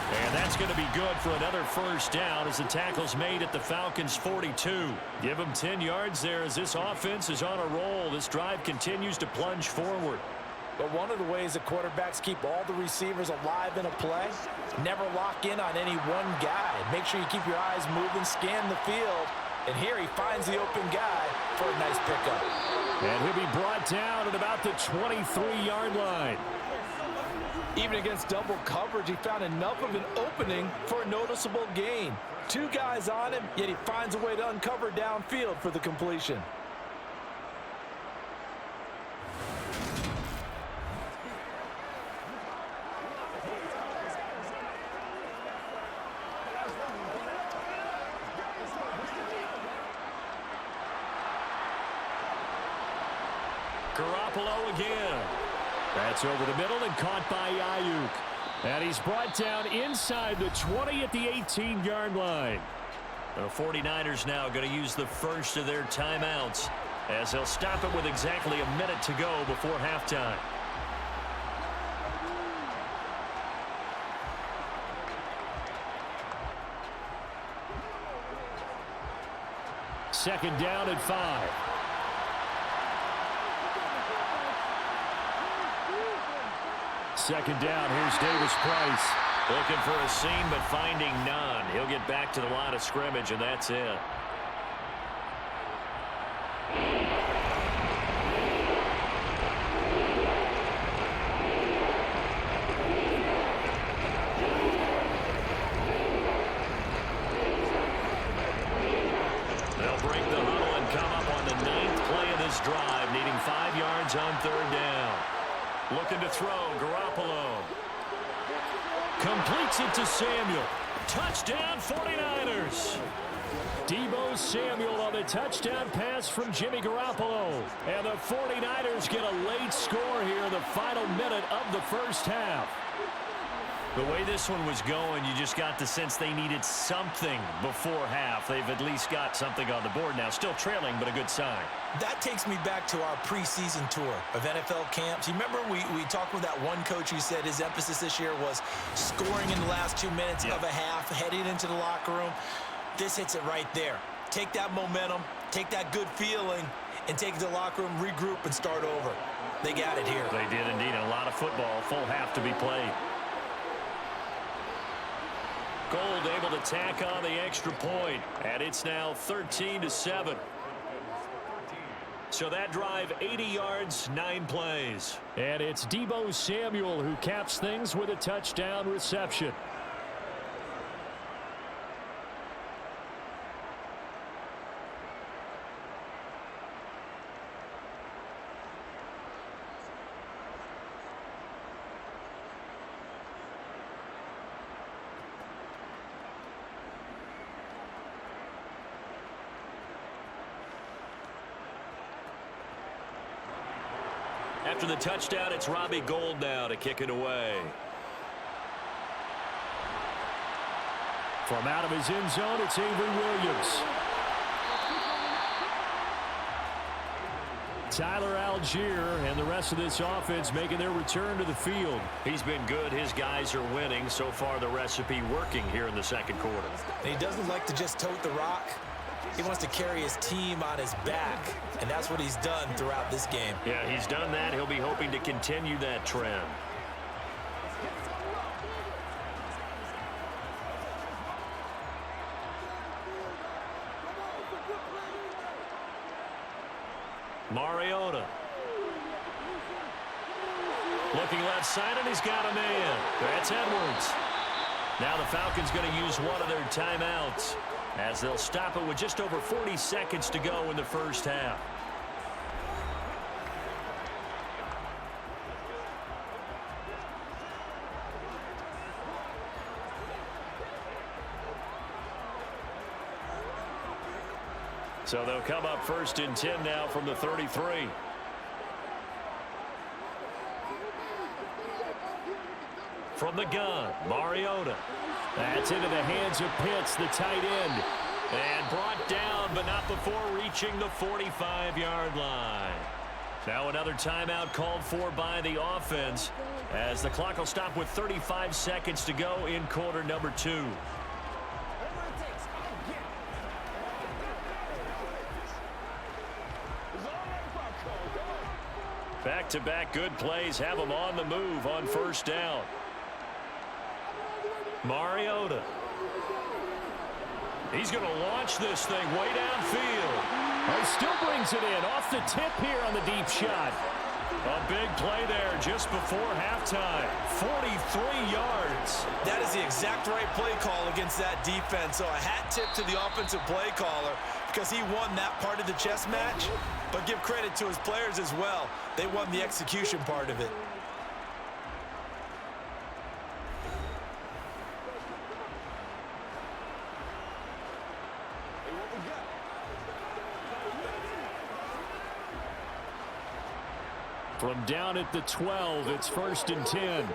And that's going to be good for another 1st down as the tackle's made at the Falcons' 42. Give them 10 yards there as this offense is on a roll. This drive continues to plunge forward. But one of the ways that quarterbacks keep all the receivers alive in a play, never lock in on any one guy. Make sure you keep your eyes moving, scan the field. And here he finds the open guy for a nice pickup. And he'll be brought down at about the 23-yard line. Even against double coverage, he found enough of an opening for a noticeable gain. 2 guys on him, yet he finds a way to uncover downfield for the completion. Garoppolo again. That's over the middle and caught by Ayuk. And he's brought down inside the 20 at the 18-yard line. The 49ers now going to use the first of their timeouts as they'll stop it with exactly a minute to go before halftime. Second down at 5. Second down, here's Davis Price. Looking for a seam, but finding none. He'll get back to the line of scrimmage, and that's it. They'll break the huddle and come up on the 9th play of this drive, needing 5 yards on 3rd down. Looking to throw, Garoppolo. Completes it to Samuel. Touchdown, 49ers. Deebo Samuel on the touchdown pass from Jimmy Garoppolo. And the 49ers get a late score here in the final minute of the first half. The way this one was going, you just got the sense they needed something before half. They've at least got something on the board now. Still trailing, but a good sign. That takes me back to our preseason tour of NFL camps. You remember we talked with that one coach who said his emphasis this year was scoring in the last 2 minutes of a half, heading into the locker room. This hits it right there. Take that momentum, take that good feeling, and take it to the locker room, regroup, and start over. They got it here. They did indeed. A lot of football, full half to be played. Gold able to tack on the extra point, and it's now 13-7. So that drive, 80 yards, 9 plays. And it's Deebo Samuel who caps things with a touchdown reception. After the touchdown, it's Robbie Gould now to kick it away. From out of his end zone, it's Avery Williams. Tyler Algier and the rest of this offense making their return to the field. He's been good. His guys are winning. So far, the recipe working here in the second quarter. And he doesn't like to just tote the rock. He wants to carry his team on his back, and that's what he's done throughout this game. Yeah, he's done that. He'll be hoping to continue that trend. Mariota. Looking left side, and he's got a man. That's Edwards. Now the Falcons going to use one of their timeouts as they'll stop it with just over 40 seconds to go in the first half. So they'll come up 1st and 10 now from the 33. From the gun, Mariota. That's into the hands of Pitts, the tight end. And brought down, but not before reaching the 45-yard line. Now another timeout called for by the offense as the clock will stop with 35 seconds to go in quarter number 2. Back-to-back good plays have them on the move on 1st down. Mariota. He's going to launch this thing way downfield. He still brings it in off the tip here on the deep shot. A big play there just before halftime. 43 yards. That is the exact right play call against that defense. So a hat tip to the offensive play caller because he won that part of the chess match. But give credit to his players as well. They won the execution part of it. From down at the 12, it's 1st and 10.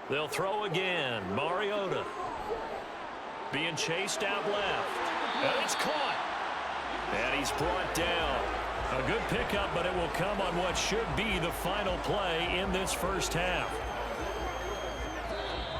They'll throw again. Mariota. Being chased out left. And it's caught. And he's brought down. A good pickup, but it will come on what should be the final play in this first half.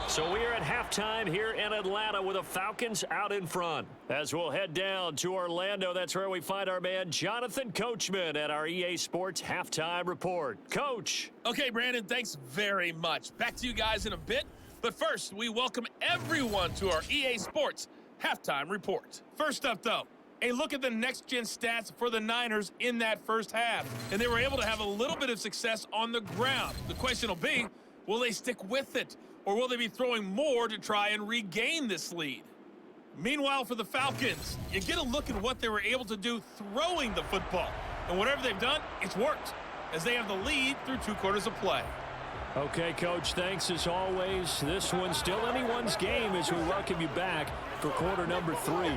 So we are at halftime here in Atlanta with the Falcons out in front. As we'll head down to Orlando, that's where we find our man Jonathan Coachman at our EA Sports Halftime Report. Coach. Okay, Brandon, thanks very much. Back to you guys in a bit. But first, we welcome everyone to our EA Sports Halftime Report. First up, though, a look at the next-gen stats for the Niners in that first half. And they were able to have a little bit of success on the ground. The question will be, will they stick with it? Or will they be throwing more to try and regain this lead? Meanwhile, for the Falcons, you get a look at what they were able to do throwing the football. And whatever they've done, it's worked, as they have the lead through 2 quarters of play. Okay, Coach, thanks as always. This one's still anyone's game as we welcome you back for quarter number 3.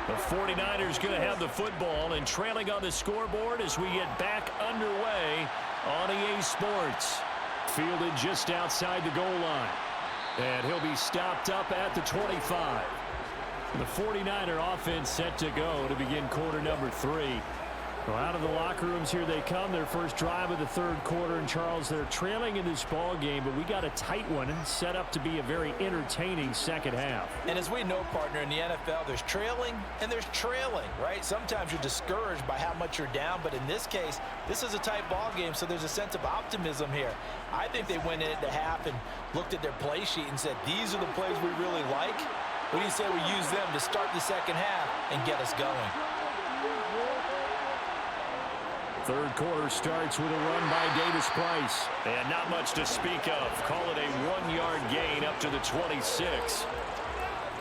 The 49ers going to have the football and trailing on the scoreboard as we get back underway on EA Sports. Fielded just outside the goal line. And he'll be stopped up at the 25. The 49er offense set to go to begin quarter number 3. Well, out of the locker rooms here they come. Their first drive of the 3rd quarter. And, Charles, they're trailing in this ball game, but we got a tight one set up to be a very entertaining second half. And as we know, partner, in the NFL, there's trailing and there's trailing, right? Sometimes you're discouraged by how much you're down, but in this case, this is a tight ball game, so there's a sense of optimism here. I think they went into half and looked at their play sheet and said, these are the plays we really like. What do you say we use them to start the second half and get us going? 3rd quarter starts with a run by Davis Price. And not much to speak of. Call it a 1-yard gain up to the 26.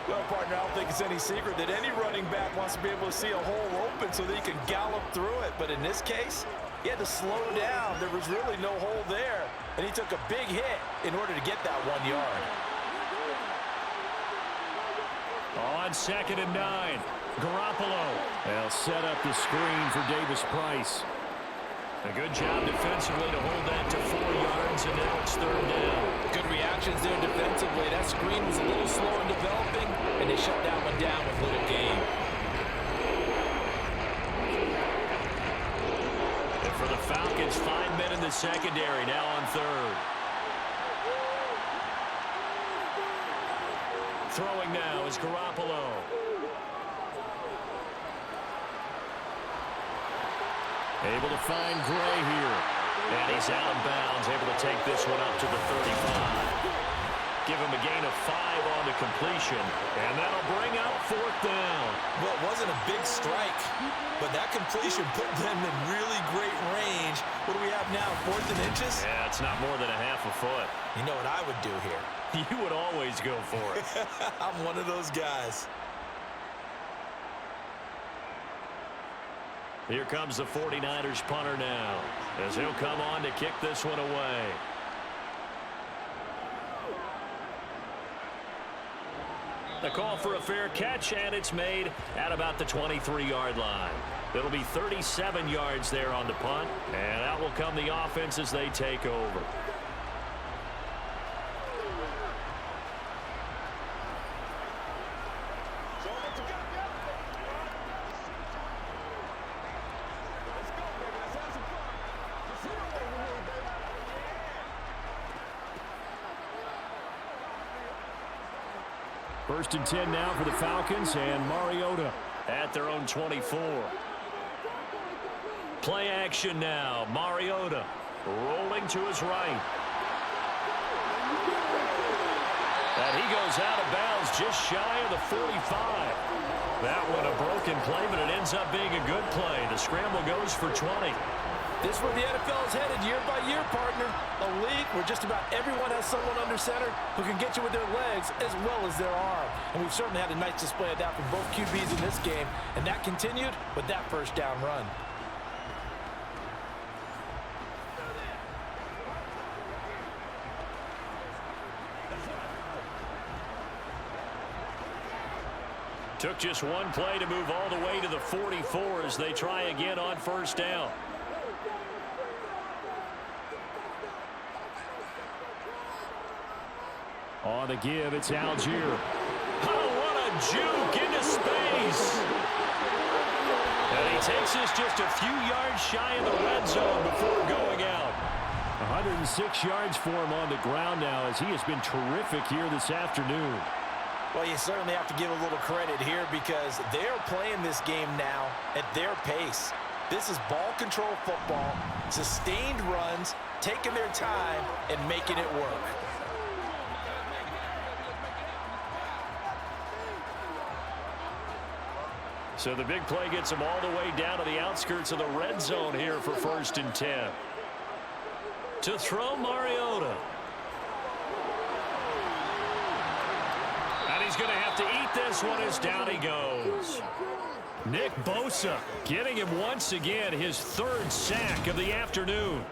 Well, partner, I don't think it's any secret that any running back wants to be able to see a hole open so that he can gallop through it. But in this case, he had to slow down. There was really no hole there, and he took a big hit in order to get that 1 yard. On 2nd and 9, Garoppolo. They'll set up the screen for Davis Price. A good job defensively to hold that to 4 yards, and now it's 3rd down. Good reactions there defensively. That screen was a little slow in developing, and they shut that one down with little gain. And for the Falcons, 5 men in the secondary, now on 3rd. Throwing now is Garoppolo. Able to find Gray here. And he's out of bounds, able to take this one up to the 35. Give him a gain of 5 on the completion. And that'll bring up 4th down. Well, it wasn't a big strike, but that completion put them in really great range. What do we have now, 4th and inches? Yeah, it's not more than a half a foot. You know what I would do here? You would always go for it. I'm one of those guys. Here comes the 49ers punter now, as he'll come on to kick this one away. The call for a fair catch, and it's made at about the 23-yard line. It'll be 37 yards there on the punt, and out will come the offense as they take over. First and 10 now for the Falcons, and Mariota at their own 24. Play action now. Mariota rolling to his right. And he goes out of bounds just shy of the 45. That one a broken play, but it ends up being a good play. The scramble goes for 20. This is where the NFL is headed year by year, partner. A league where just about everyone has someone under center who can get you with their legs as well as their arm. And we've certainly had a nice display of that from both QBs in this game. And that continued with that first down run. Took just one play to move all the way to the 44 as they try again on first down. On the give, it's Algier. Oh, what a juke into space. And he takes this just a few yards shy of the red zone before going out. 106 yards for him on the ground now as he has been terrific here this afternoon. Well, you certainly have to give a little credit here because they're playing this game now at their pace. This is ball control football, sustained runs, taking their time, and making it work. So the big play gets him all the way down to the outskirts of the red zone here for first and 10. To throw Mariota. And he's going to have to eat this one as down he goes. Nick Bosa getting him once again his 3rd sack of the afternoon.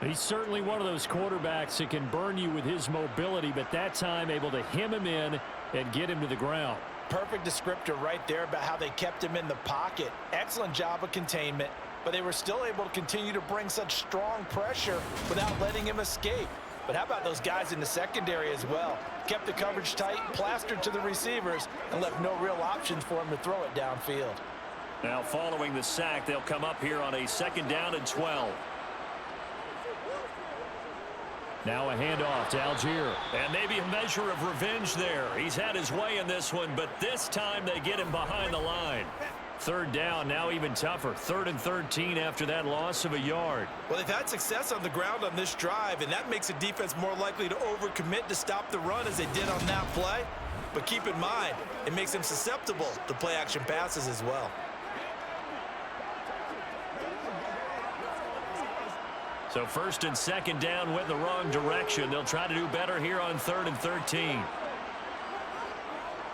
He's certainly one of those quarterbacks that can burn you with his mobility, but that time able to hem him in and get him to the ground. Perfect descriptor right there about how they kept him in the pocket. Excellent job of containment, but they were still able to continue to bring such strong pressure without letting him escape. But how about those guys in the secondary as well? Kept the coverage tight, plastered to the receivers, and left no real options for him to throw it downfield. Now following the sack, they'll come up here on a 2nd down and 12. Now a handoff to Algier. And maybe a measure of revenge there. He's had his way in this one, but this time they get him behind the line. 3rd down, now even tougher. 3rd and 13 after that loss of a yard. Well, they've had success on the ground on this drive, and that makes a defense more likely to overcommit to stop the run as they did on that play. But keep in mind, it makes them susceptible to play-action passes as well. So 1st and 2nd down went in the wrong direction. They'll try to do better here on 3rd and 13.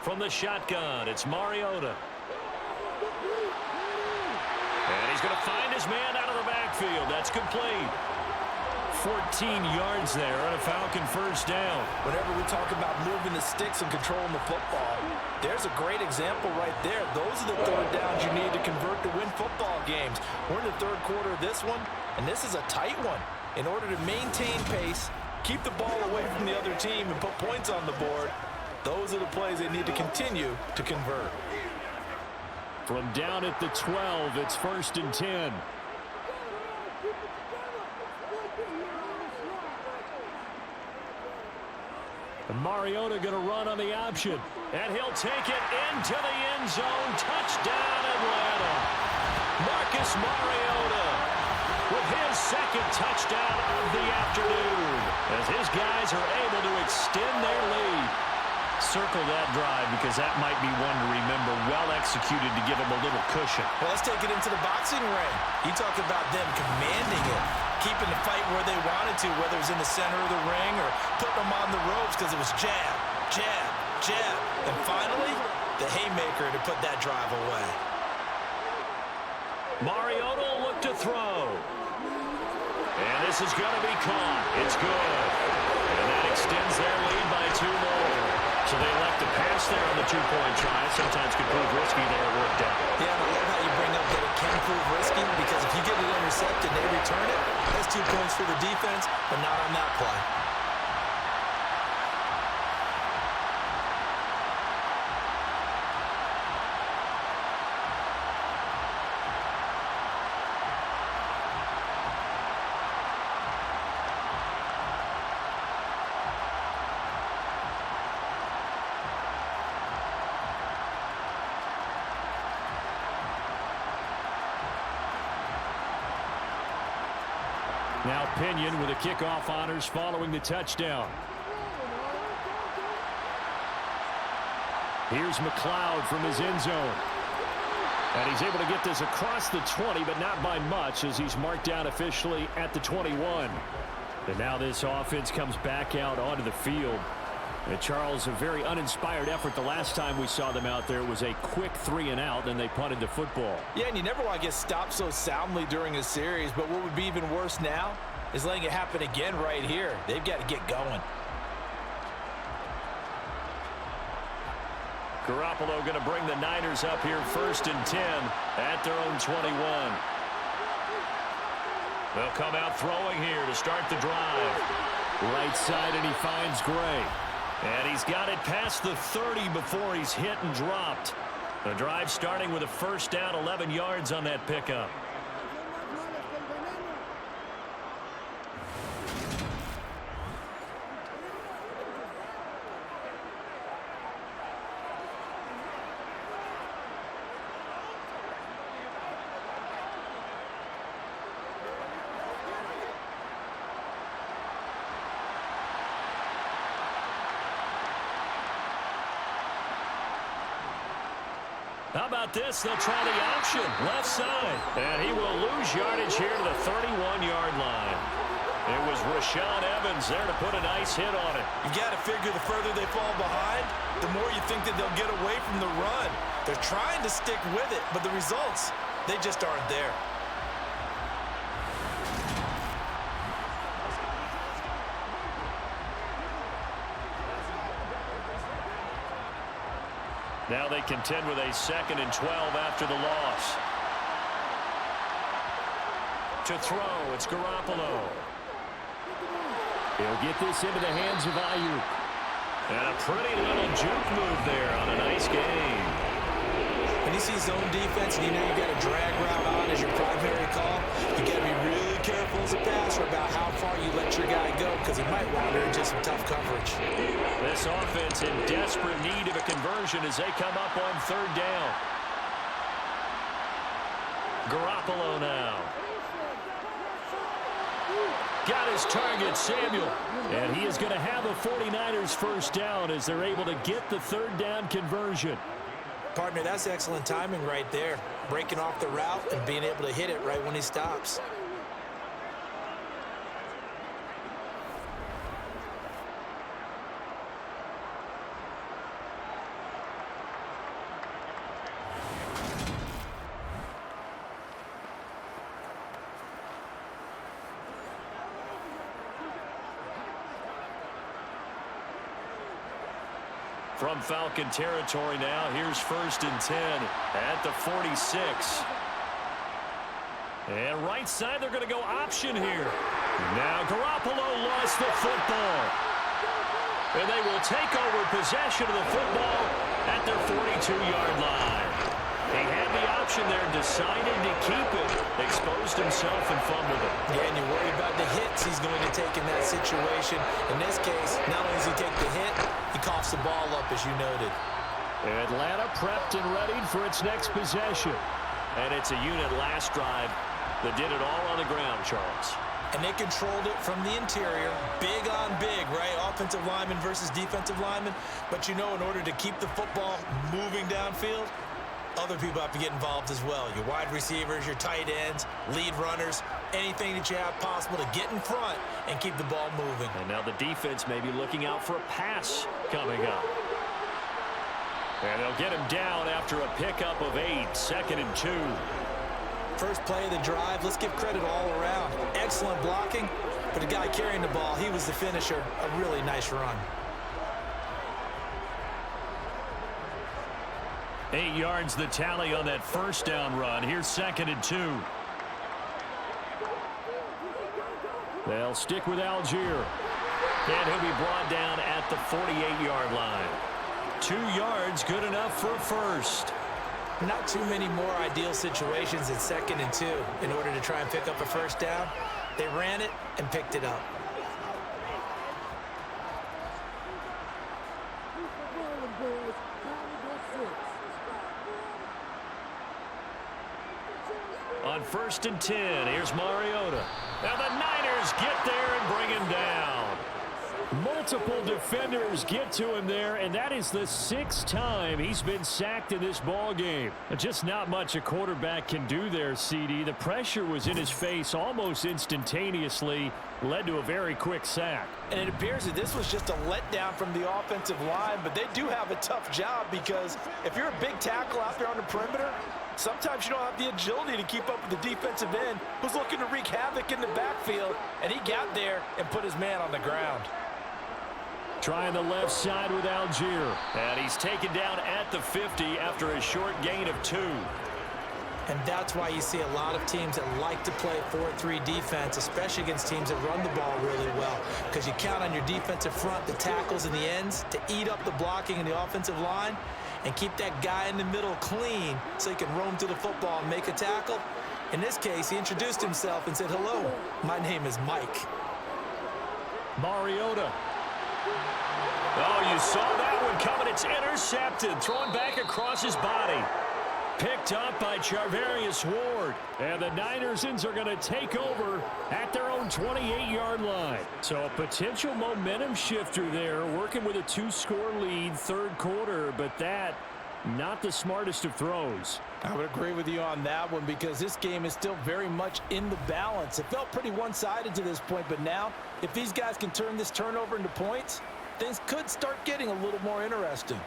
from the shotgun. It's Mariota. And he's going to find his man out of the backfield. That's complete. 14 yards there on a Falcon first down. Whenever we talk about moving the sticks and controlling the football, there's a great example right there. Those are the third downs you need to convert to win football games. We're in the third quarter of this one, and this is a tight one. In order to maintain pace, keep the ball away from the other team, and put points on the board, those are the plays they need to continue to convert. From down at the 12, it's 1st and 10. And Mariota going to run on the option. And he'll take it into the end zone. Touchdown, Atlanta. Marcus Mariota with his second touchdown of the afternoon, as his guys are able to extend their lead. Circle that drive, because that might be one to remember. Well executed to give them a little cushion. Well, let's take it into the boxing ring. You talk about them commanding it, keeping the fight where they wanted to, whether it was in the center of the ring or putting them on the ropes, because it was jab, jab, jab. And finally, the haymaker to put that drive away. Mariota will look to throw. And this is going to be caught. It's good. And that extends their lead by 2 more. So they elect to pass there on the 2-point try. Sometimes could prove risky there. It worked out. Yeah, and I love how you bring up that it can prove risky, because if you get it intercepted and they return it, that's 2 points for the defense, but not on that play. Now Pinion with the kickoff honors following the touchdown. Here's McLeod from his end zone. And he's able to get this across the 20, but not by much, as he's marked down officially at the 21. And now this offense comes back out onto the field. And Charles, a very uninspired effort. The last time we saw them out there was a quick 3-and-out, then they punted the football. Yeah, and you never want to get stopped so soundly during a series, but what would be even worse now is letting it happen again right here. They've got to get going. Garoppolo going to bring the Niners up here 1st and 10 at their own 21. They'll come out throwing here to start the drive. Right side, and he finds Gray. And he's got it past the 30 before he's hit and dropped. The drive starting with a first down, 11 yards on that pickup. How about this? They'll try the option, left side. And he will lose yardage here to the 31-yard line. It was Rashaan Evans there to put a nice hit on it. You got to figure the further they fall behind, the more you think that they'll get away from the run. They're trying to stick with it, but the results, they just aren't there. Now they contend with a 2nd and 12 after the loss. To throw, it's Garoppolo. He'll get this into the hands of Ayuk. And a pretty little juke move there on a nice game. When you see zone defense and you know you got a drag route on as your primary call, you got to be really careful as a passer about how far you let your guy go, because he might wander into some tough coverage. This offense in desperate need of a conversion as they come up on 3rd down. Garoppolo now. Got his target, Samuel. And he is going to have a 49ers first down as they're able to get the 3rd down conversion. Partner, that's excellent timing right there. Breaking off the route and being able to hit it right when he stops. From Falcon territory now, here's 1st and 10 at the 46. And right side, they're going to go option here. Now Garoppolo lost the football. And they will take over possession of the football at their 42-yard line. He had the option there, decided to keep it, exposed himself and fumbled it. Yeah, and you worry about the hits he's going to take in that situation. In this case, not only does he take the hit, he coughs the ball up, as you noted. Atlanta prepped and readied for its next possession. And it's a unit last drive that did it all on the ground, Charles. And they controlled it from the interior. Big on big, right? Offensive lineman versus defensive lineman. But you know, in order to keep the football moving downfield, other people have to get involved as well. Your wide receivers, your tight ends, lead runners, anything that you have possible to get in front and keep the ball moving. And now the defense may be looking out for a pass coming up. And they'll get him down after a pickup of 8, 2nd and 2. First play of the drive, let's give credit all around. Excellent blocking, but the guy carrying the ball, he was the finisher. A really nice run. 8 yards the tally on that first down run. Here's 2nd and 2. They'll stick with Algier. And he'll be brought down at the 48-yard line. 2 yards, good enough for a first. Not too many more ideal situations at 2nd and 2 in order to try and pick up a first down. They ran it and picked it up. On 1st and 10, here's Mariota. Now the Niners get there and bring him down. Multiple defenders get to him there, and that is the 6th time he's been sacked in this ball game. Just not much a quarterback can do there, CD. The pressure was in his face almost instantaneously, led to a very quick sack. And it appears that this was just a letdown from the offensive line, but they do have a tough job because if you're a big tackle out there on the perimeter, sometimes you don't have the agility to keep up with the defensive end who's looking to wreak havoc in the backfield, and he got there and put his man on the ground. Trying the left side with Algier. And he's taken down at the 50 after a short gain of 2. And that's why you see a lot of teams that like to play 4-3 defense, especially against teams that run the ball really well. Because you count on your defensive front, the tackles and the ends, to eat up the blocking in the offensive line and keep that guy in the middle clean so he can roam to the football and make a tackle. In this case, he introduced himself and said, "Hello, my name is Mike." Mariota. Oh, you saw that one coming. It's intercepted. Thrown back across his body. Picked up by Charvarius Ward. And the Ninersons are going to take over at their own 28-yard line. So a potential momentum shifter there, working with a 2-score lead, 3rd quarter, but that not the smartest of throws. I would agree with you on that one because this game is still very much in the balance. It felt pretty one-sided to this point, but now if these guys can turn this turnover into points, things could start getting a little more interesting.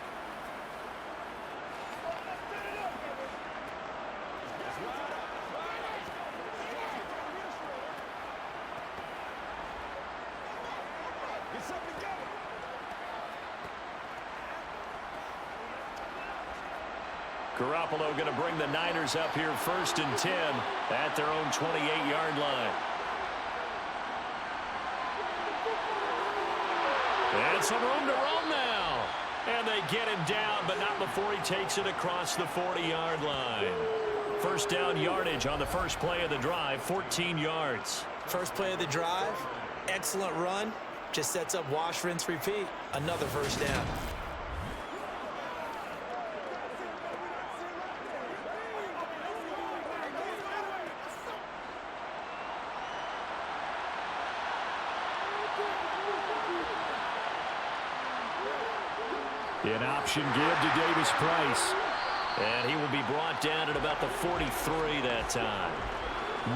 Garoppolo going to bring the Niners up here 1st and 10 at their own 28-yard line. And some room to roam now. And they get him down, but not before he takes it across the 40-yard line. First down yardage on the first play of the drive, 14 yards. First play of the drive, excellent run. Just sets up wash, rinse, repeat. Another first down. An option give to Davis Price. And he will be brought down at about the 43 that time.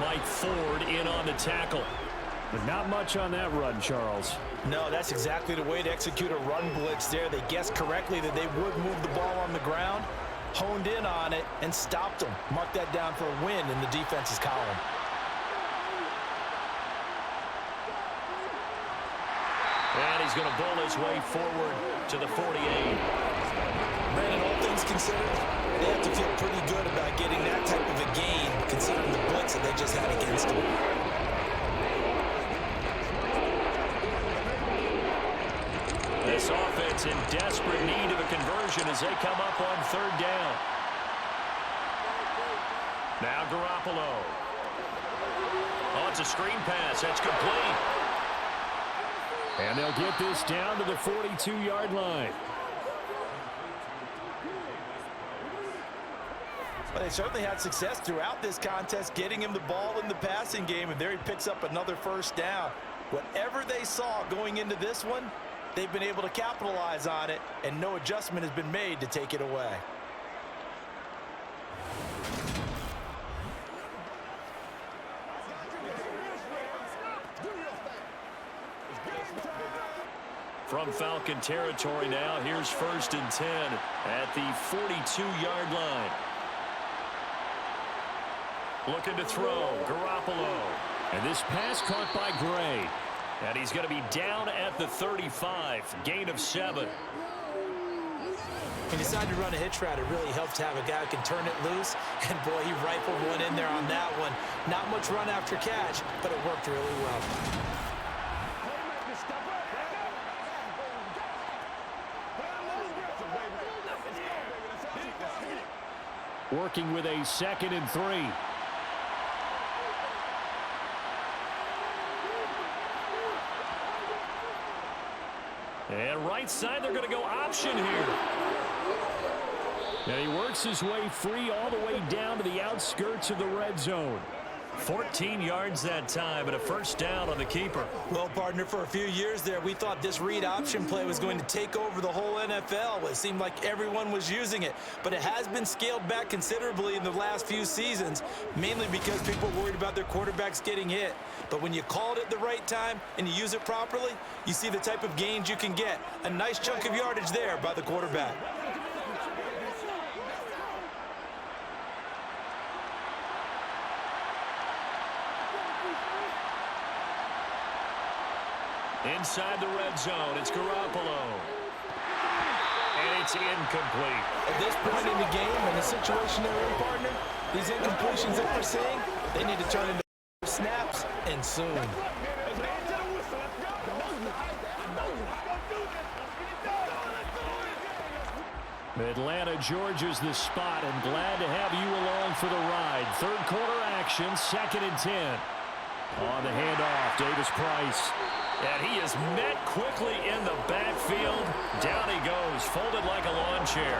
Mike Ford in on the tackle. But not much on that run, Charles. No, that's exactly the way to execute a run blitz there. They guessed correctly that they would move the ball on the ground, honed in on it, and stopped them. Mark that down for a win in the defense's column. And he's going to bowl his way forward to the 48. Brandon, all things considered, they have to feel pretty good about getting that type of a gain, considering the blitz that they just had against them. This offense in desperate need of a conversion as they come up on third down. Now Garoppolo. Oh, it's a screen pass. That's complete. And they'll get this down to the 42-yard line. Well, they certainly had success throughout this contest, getting him the ball in the passing game, and there he picks up another first down. Whatever they saw going into this one, they've been able to capitalize on it, and no adjustment has been made to take it away. From Falcon territory now, here's 1st and 10 at the 42-yard line. Looking to throw, Garoppolo. And this pass caught by Gray. And he's going to be down at the 35, gain of 7. He decided to run a hitch route. It really helps to have a guy who can turn it loose. And, boy, he rifled one in there on that one. Not much run after catch, but it worked really well. Working with a 2nd and 3. And right side, they're going to go option here. And he works his way free all the way down to the outskirts of the red zone. 14 yards that time and a first down on the keeper. Well, partner, for a few years there, we thought this read option play was going to take over the whole NFL. It seemed like everyone was using it, but it has been scaled back considerably in the last few seasons, mainly because people are worried about their quarterbacks getting hit. But when you call it at the right time and you use it properly, you see the type of gains you can get. A nice chunk of yardage there by the quarterback. Inside the red zone, it's Garoppolo. And it's incomplete. At this point in the game and the situation they're in, partner, these incompletions that we're seeing, they need to turn into snaps, and soon. Atlanta, Georgia's the spot, and glad to have you along for the ride. Third quarter action, 2nd and 10. On the handoff, Davis Price. And he is met quickly in the backfield. Down he goes, folded like a lawn chair.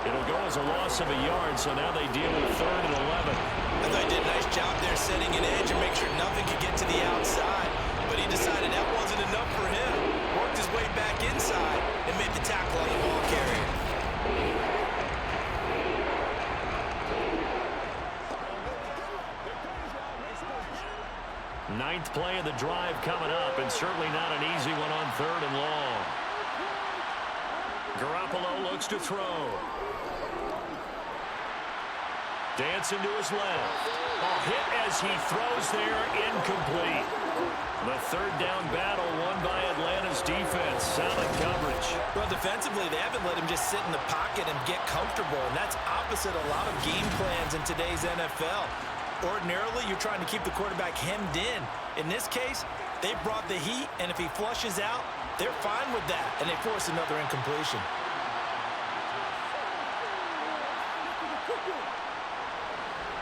It'll go as a loss of a yard, so now they deal with 3rd and 11. I thought he did a nice job there setting an edge and make sure nothing could get to the outside. But he decided that wasn't enough for him. Worked his way back inside and made the tackle on the ball carrier. Ninth play of the drive coming up, and certainly not an easy one on 3rd and long. Garoppolo looks to throw. Dancing to his left. A hit as he throws there, incomplete. The 3rd down battle won by Atlanta's defense. Solid coverage. Well, defensively, they haven't let him just sit in the pocket and get comfortable, and that's opposite a lot of game plans in today's NFL. Ordinarily, you're trying to keep the quarterback hemmed in. In this case, they brought the heat, and if he flushes out, they're fine with that, and they force another incompletion.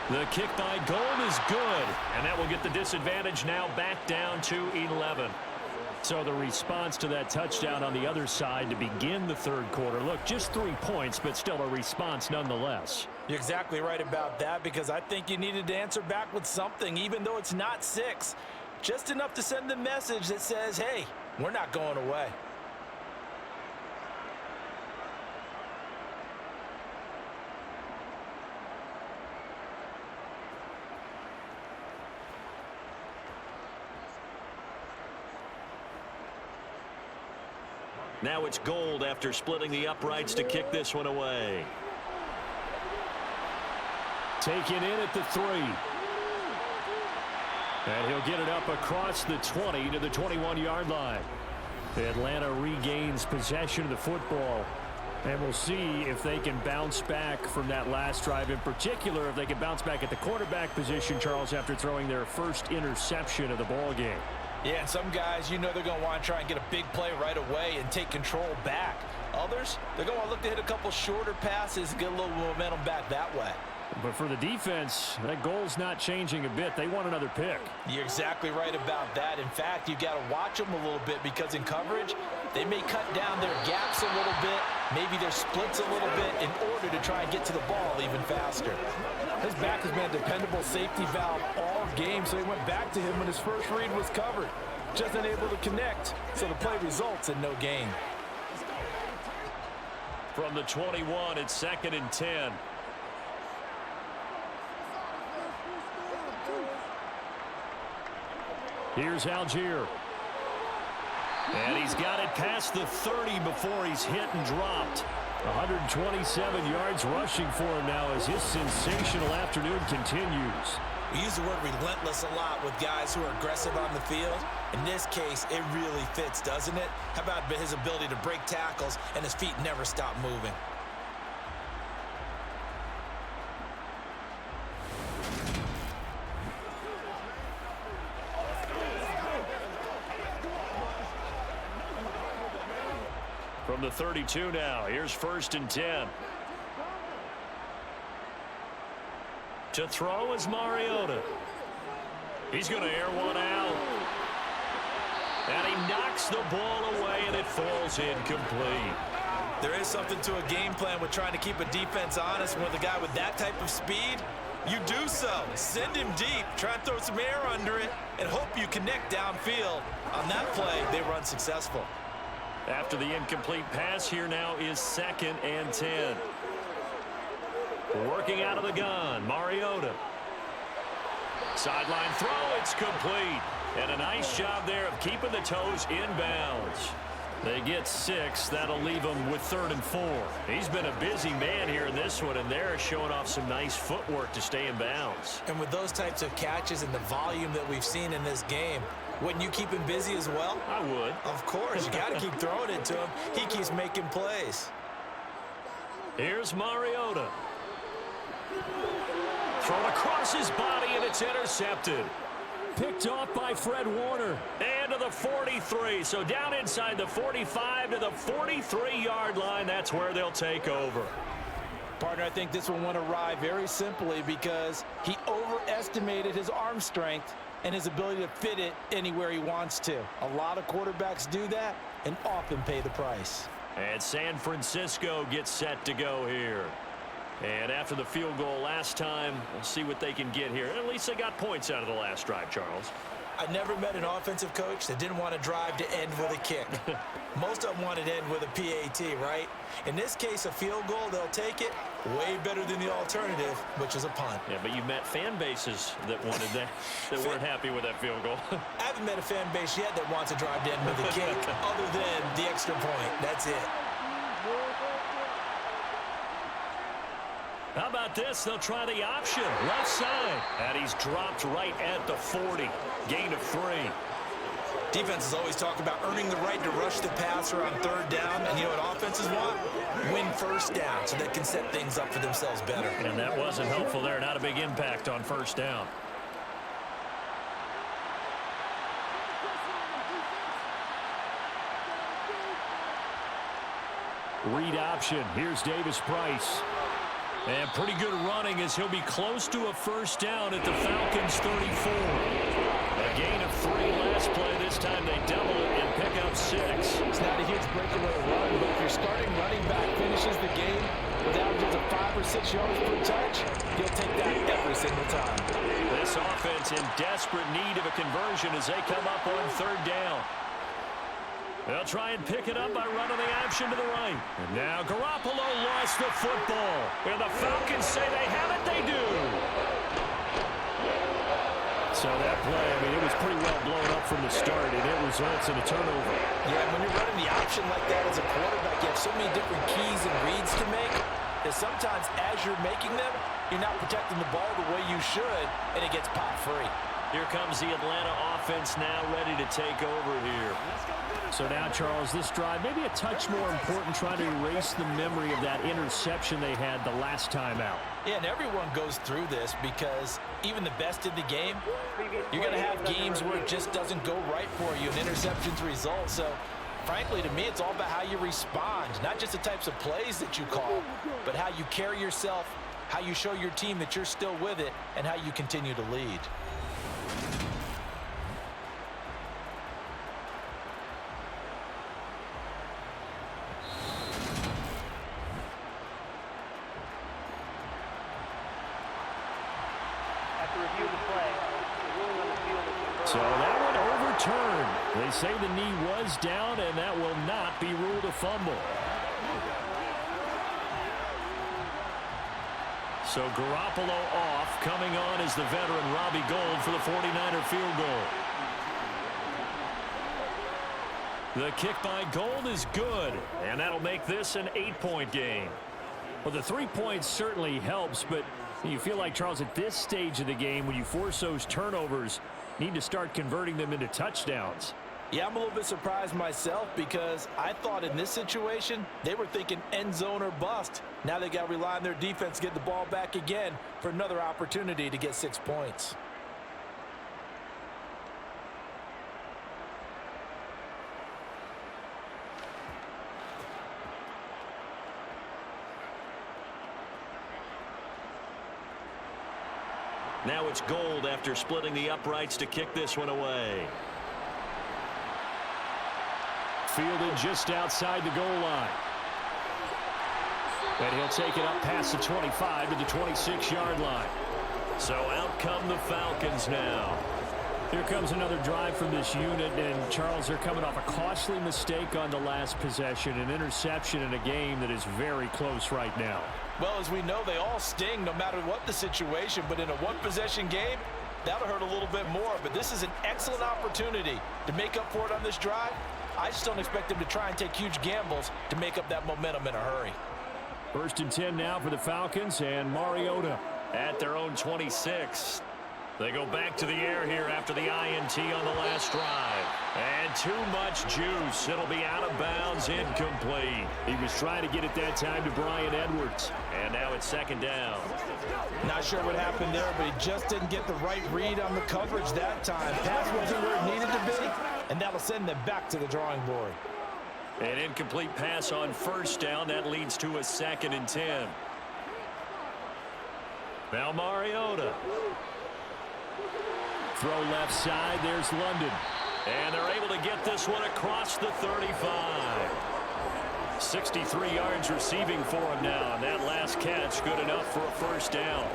The kick by Gold is good, and that will get the disadvantage now back down to 11. So the response to that touchdown on the other side to begin the 3rd quarter. Look, just 3 points, but still a response nonetheless. You're exactly right about that, because I think you needed to answer back with something, even though it's not 6. Just enough to send the message that says, hey, we're not going away. Now it's Gold after splitting the uprights to kick this one away. Taken in at the 3. And he'll get it up across the 20 to the 21-yard line. Atlanta regains possession of the football. And we'll see if they can bounce back from that last drive. In particular, if they can bounce back at the quarterback position, Charles, after throwing their first interception of the ball game. Yeah, and some guys, you know they're going to want to try and get a big play right away and take control back. Others, they're going to look to hit a couple shorter passes and get a little momentum back that way. But for the defense, that goal's not changing a bit. They want another pick. You're exactly right about that. In fact, you've got to watch them a little bit because in coverage, they may cut down their gaps a little bit, maybe their splits a little bit in order to try and get to the ball even faster. His back has been a dependable safety valve all game, so he went back to him when his first read was covered. Just unable to connect, so the play results in no gain. From the 21, it's 2nd and 10. Here's Algier. And he's got it past the 30 before he's hit and dropped. 127 yards rushing for him now as his sensational afternoon continues. We use the word relentless a lot with guys who are aggressive on the field. In this case, it really fits, doesn't it? How about his ability to break tackles and his feet never stop moving? From the 32 now, here's 1st and 10. To throw is Mariota. He's going to air one out. And he knocks the ball away, and it falls incomplete. There is something to a game plan with trying to keep a defense honest. With a guy with that type of speed, you do so. Send him deep, try and throw some air under it, and hope you connect downfield. On that play, they were unsuccessful. After the incomplete pass, here now is 2nd and 10. Working out of the gun, Mariota. Sideline throw, it's complete. And a nice job there of keeping the toes in bounds. They get 6. That'll leave them with 3rd and 4. He's been a busy man here in this one, and they're showing off some nice footwork to stay in bounds. And with those types of catches and the volume that we've seen in this game, wouldn't you keep him busy as well? I would. Of course. You got to keep throwing it to him. He keeps making plays. Here's Mariota. Thrown across his body, and it's intercepted. Picked off by Fred Warner. And to the 43. So down inside the 45 to the 43-yard line. That's where they'll take over. Partner, I think this one went awry very simply because he overestimated his arm strength and his ability to fit it anywhere he wants to. A lot of quarterbacks do that and often pay the price. And San Francisco gets set to go here. And after the field goal last time, we'll see what they can get here. At least they got points out of the last drive, Charles. I never met an offensive coach that didn't want to drive to end with a kick. Most of them wanted to end with a PAT, right? In this case, a field goal, they'll take it. Way better than the alternative, which is a punt. Yeah, but you met fan bases that wanted that, that weren't happy with that field goal. I haven't met a fan base yet that wants to drive to end with a kick, other than the extra point. That's it. How about this? They'll try the option. Left side. And he's dropped right at the 40. Gain of 3. Defenses always talk about earning the right to rush the passer on 3rd down. And you know what offenses want? Win 1st down so they can set things up for themselves better. And that wasn't helpful there. Not a big impact on 1st down. Read option. Here's Davis Price. And pretty good running as he'll be close to a 1st down at the Falcons' 34. A gain of 3 last play. This time they double it and pick up 6. It's not a huge breakaway run, but if your starting running back finishes the game with averages of 5 or 6 yards per touch, you'll take that every single time. This offense in desperate need of a conversion as they come up on 3rd down. They'll try and pick it up by running the option to the right. And now Garoppolo lost the football. And the Falcons say they have it, they do. So that play, I mean, it was pretty well blown up from the start, and it results in a turnover. Yeah, when you're running the option like that as a quarterback, you have so many different keys and reads to make that sometimes as you're making them, you're not protecting the ball the way you should, and it gets popped free. Here comes the Atlanta offense now ready to take over here. So now, Charles, this drive maybe a touch more important, trying to erase the memory of that interception they had the last time out. Yeah, and everyone goes through this because even the best in the game, you're going to have games where it just doesn't go right for you, and interceptions result. So, frankly, to me, it's all about how you respond, not just the types of plays that you call, but how you carry yourself, how you show your team that you're still with it, and how you continue to lead. So that one overturned. They say the knee was down, and that will not be ruled a fumble. So Garoppolo off. Coming on is the veteran Robbie Gould for the 49er field goal. The kick by Gould is good, and that'll make this an 8-point game. Well, the 3 points certainly helps, but you feel like, Charles, at this stage of the game, when you force those turnovers, need to start converting them into touchdowns. Yeah, I'm a little bit surprised myself because I thought in this situation they were thinking end zone or bust. Now they got to rely on their defense to get the ball back again for another opportunity to get 6 points. Now it's Gould after splitting the uprights to kick this one away. Fielded just outside the goal line. And he'll take it up past the 25 to the 26-yard line. So out come the Falcons now. Here comes another drive from this unit, and Charles, they're coming off a costly mistake on the last possession, an interception in a game that is very close right now. Well, as we know, they all sting no matter what the situation, but in a one-possession game, that'll hurt a little bit more. But this is an excellent opportunity to make up for it on this drive. I just don't expect them to try and take huge gambles to make up that momentum in a hurry. 1st and 10 now for the Falcons, and Mariota at their own 26. They go back to the air here after the INT on the last drive. And too much juice. It'll be out of bounds, incomplete. He was trying to get it that time to Bryan Edwards. And now it's 2nd down. Not sure what happened there, but he just didn't get the right read on the coverage that time. Pass wasn't where it needed to be, and that'll send them back to the drawing board. An incomplete pass on 1st down. That leads to a 2nd and 10. Now Mariota. Throw left side. There's London. And they're able to get this one across the 35. 63 yards receiving for him now. And that last catch good enough for a 1st down.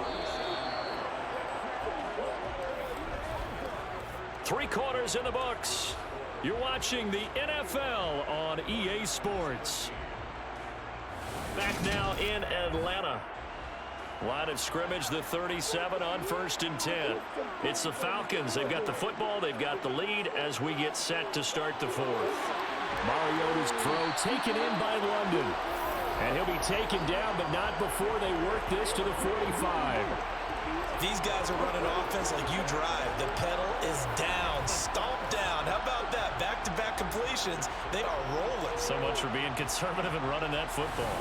3 quarters in the books. You're watching the NFL on EA Sports. Back now in Atlanta. Line of scrimmage, the 37 on 1st and 10. It's the Falcons. They've got the football. They've got the lead as we get set to start the 4th. Mariota's throw taken in by London. And he'll be taken down, but not before they work this to the 45. These guys are running offense like you drive. The pedal is down, stomp down. How about that? Back-to-back completions. They are rolling. So much for being conservative and running that football.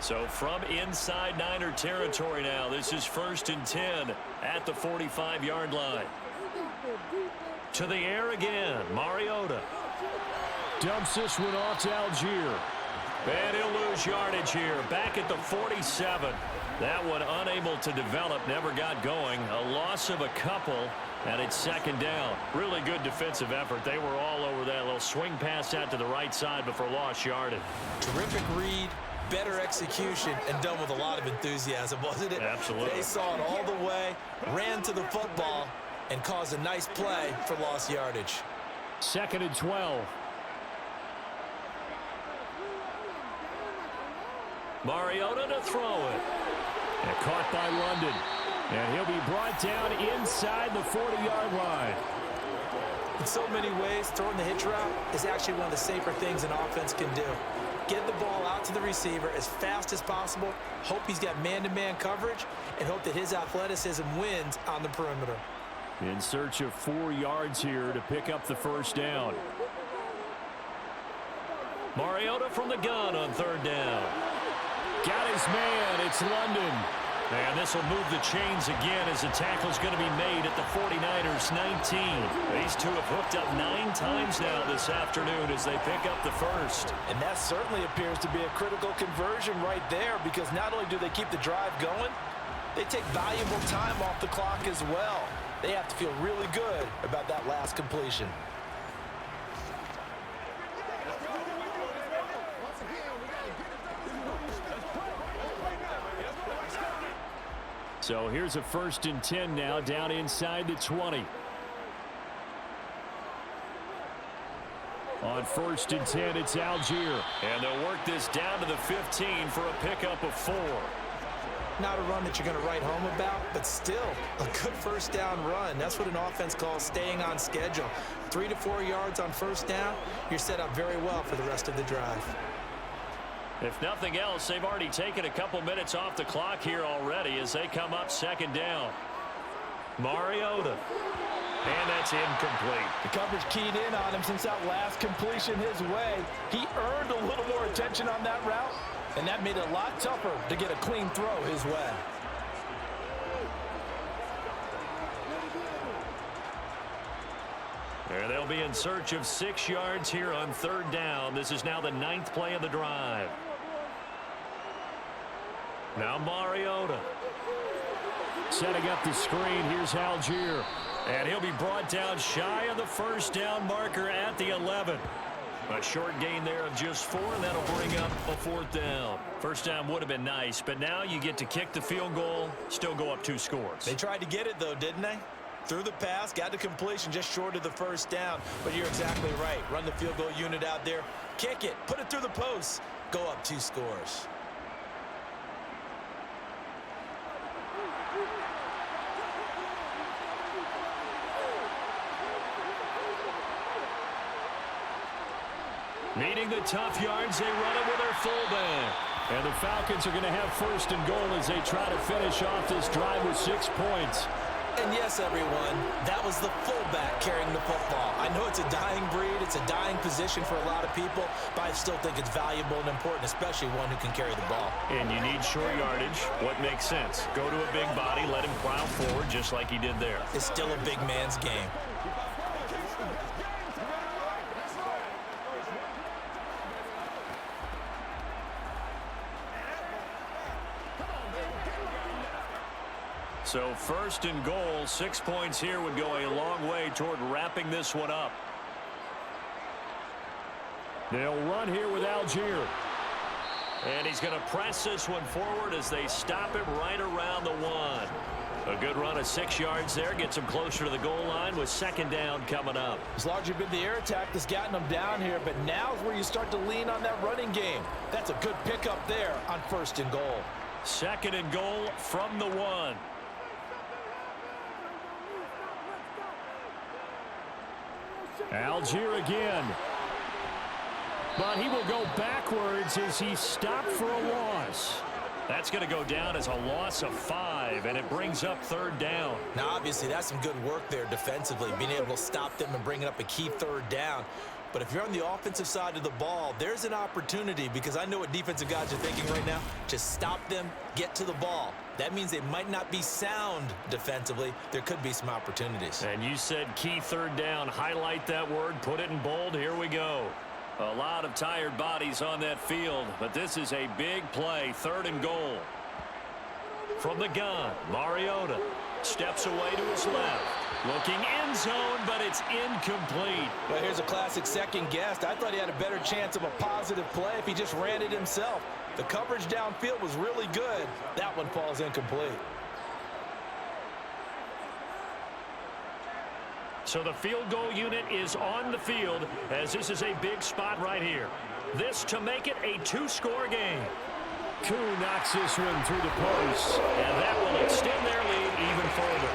So from inside Niner territory now, this is 1st and 10 at the 45-yard line. To the air again, Mariota. Dumps this one off to Algier. And he'll lose yardage here, back at the 47. That one unable to develop, never got going. A loss of a couple, and it's 2nd down. Really good defensive effort. They were all over that little swing pass out to the right side before lost yardage. Terrific read. Better execution, and done with a lot of enthusiasm, wasn't it? Absolutely. They saw it all the way, ran to the football, and caused a nice play for lost yardage. 2nd and 12. Mariota to throw it. And caught by London. And he'll be brought down inside the 40-yard line. In so many ways, throwing the hitch route is actually one of the safer things an offense can do. Get the ball out to the receiver as fast as possible, hope he's got man-to-man coverage, and hope that his athleticism wins on the perimeter. In search of 4 yards here to pick up the first down. Mariota from the gun on third down. Got his man. It's London. And this will move the chains again as the tackle's going to be made at the 49ers 19. These two have hooked up 9 times now this afternoon as they pick up the first. And that certainly appears to be a critical conversion right there, because not only do they keep the drive going, they take valuable time off the clock as well. They have to feel really good about that last completion. So here's a 1st and 10 now down inside the 20. On 1st and 10, it's Algier. And they'll work this down to the 15 for a pickup of 4. Not a run that you're going to write home about, but still a good first down run. That's what an offense calls staying on schedule. 3 to 4 yards on first down, you're set up very well for the rest of the drive. If nothing else, they've already taken a couple minutes off the clock here already as they come up 2nd down. Mariota. And that's incomplete. The coverage keyed in on him since that last completion his way. He earned a little more attention on that route, and that made it a lot tougher to get a clean throw his way. And they'll be in search of 6 yards here on 3rd down. This is now the 9th play of the drive. Now Mariota. Setting up the screen. Here's Algier. And he'll be brought down shy of the first down marker at the 11. A short gain there of just 4, and that'll bring up a 4th down. First down would have been nice, but now you get to kick the field goal, still go up 2 scores. They tried to get it, though, didn't they? Threw the pass, got the completion just short of the first down. But you're exactly right. Run the field goal unit out there. Kick it. Put it through the posts. Go up 2 scores. Needing the tough yards, they run it with their fullback. And the Falcons are going to have 1st and goal as they try to finish off this drive with 6 points. And yes, everyone, that was the fullback carrying the football. I know it's a dying breed, it's a dying position for a lot of people, but I still think it's valuable and important, especially one who can carry the ball. And you need short yardage. What makes sense? Go to a big body, let him plow forward just like he did there. It's still a big man's game. So 1st and goal, 6 points here would go a long way toward wrapping this one up. They'll run here with Algier. And he's going to press this one forward as they stop him right around the 1. A good run of 6 yards there gets him closer to the goal line with 2nd down coming up. It's largely been the air attack that's gotten them down here, but now is where you start to lean on that running game. That's a good pickup there on 1st and goal. 2nd and goal from the 1. Algier again. But he will go backwards as he stopped for a loss. That's going to go down as a loss of 5, and it brings up 3rd down. Now, obviously, that's some good work there defensively, being able to stop them and bringing up a key 3rd down. But if you're on the offensive side of the ball, there's an opportunity, because I know what defensive guys are thinking right now. Just stop them, get to the ball. That means they might not be sound defensively. There could be some opportunities. And you said key 3rd down. Highlight that word. Put it in bold. Here we go. A lot of tired bodies on that field, but this is a big play. 3rd and goal. From the gun, Mariota steps away to his left. Looking end zone, but it's incomplete. Well, here's a classic second guess. I thought he had a better chance of a positive play if he just ran it himself. The coverage downfield was really good. That one falls incomplete. So the field goal unit is on the field as this is a big spot right here. This to make it a 2-score game. Koo knocks this one through the post, and that will extend their lead even further.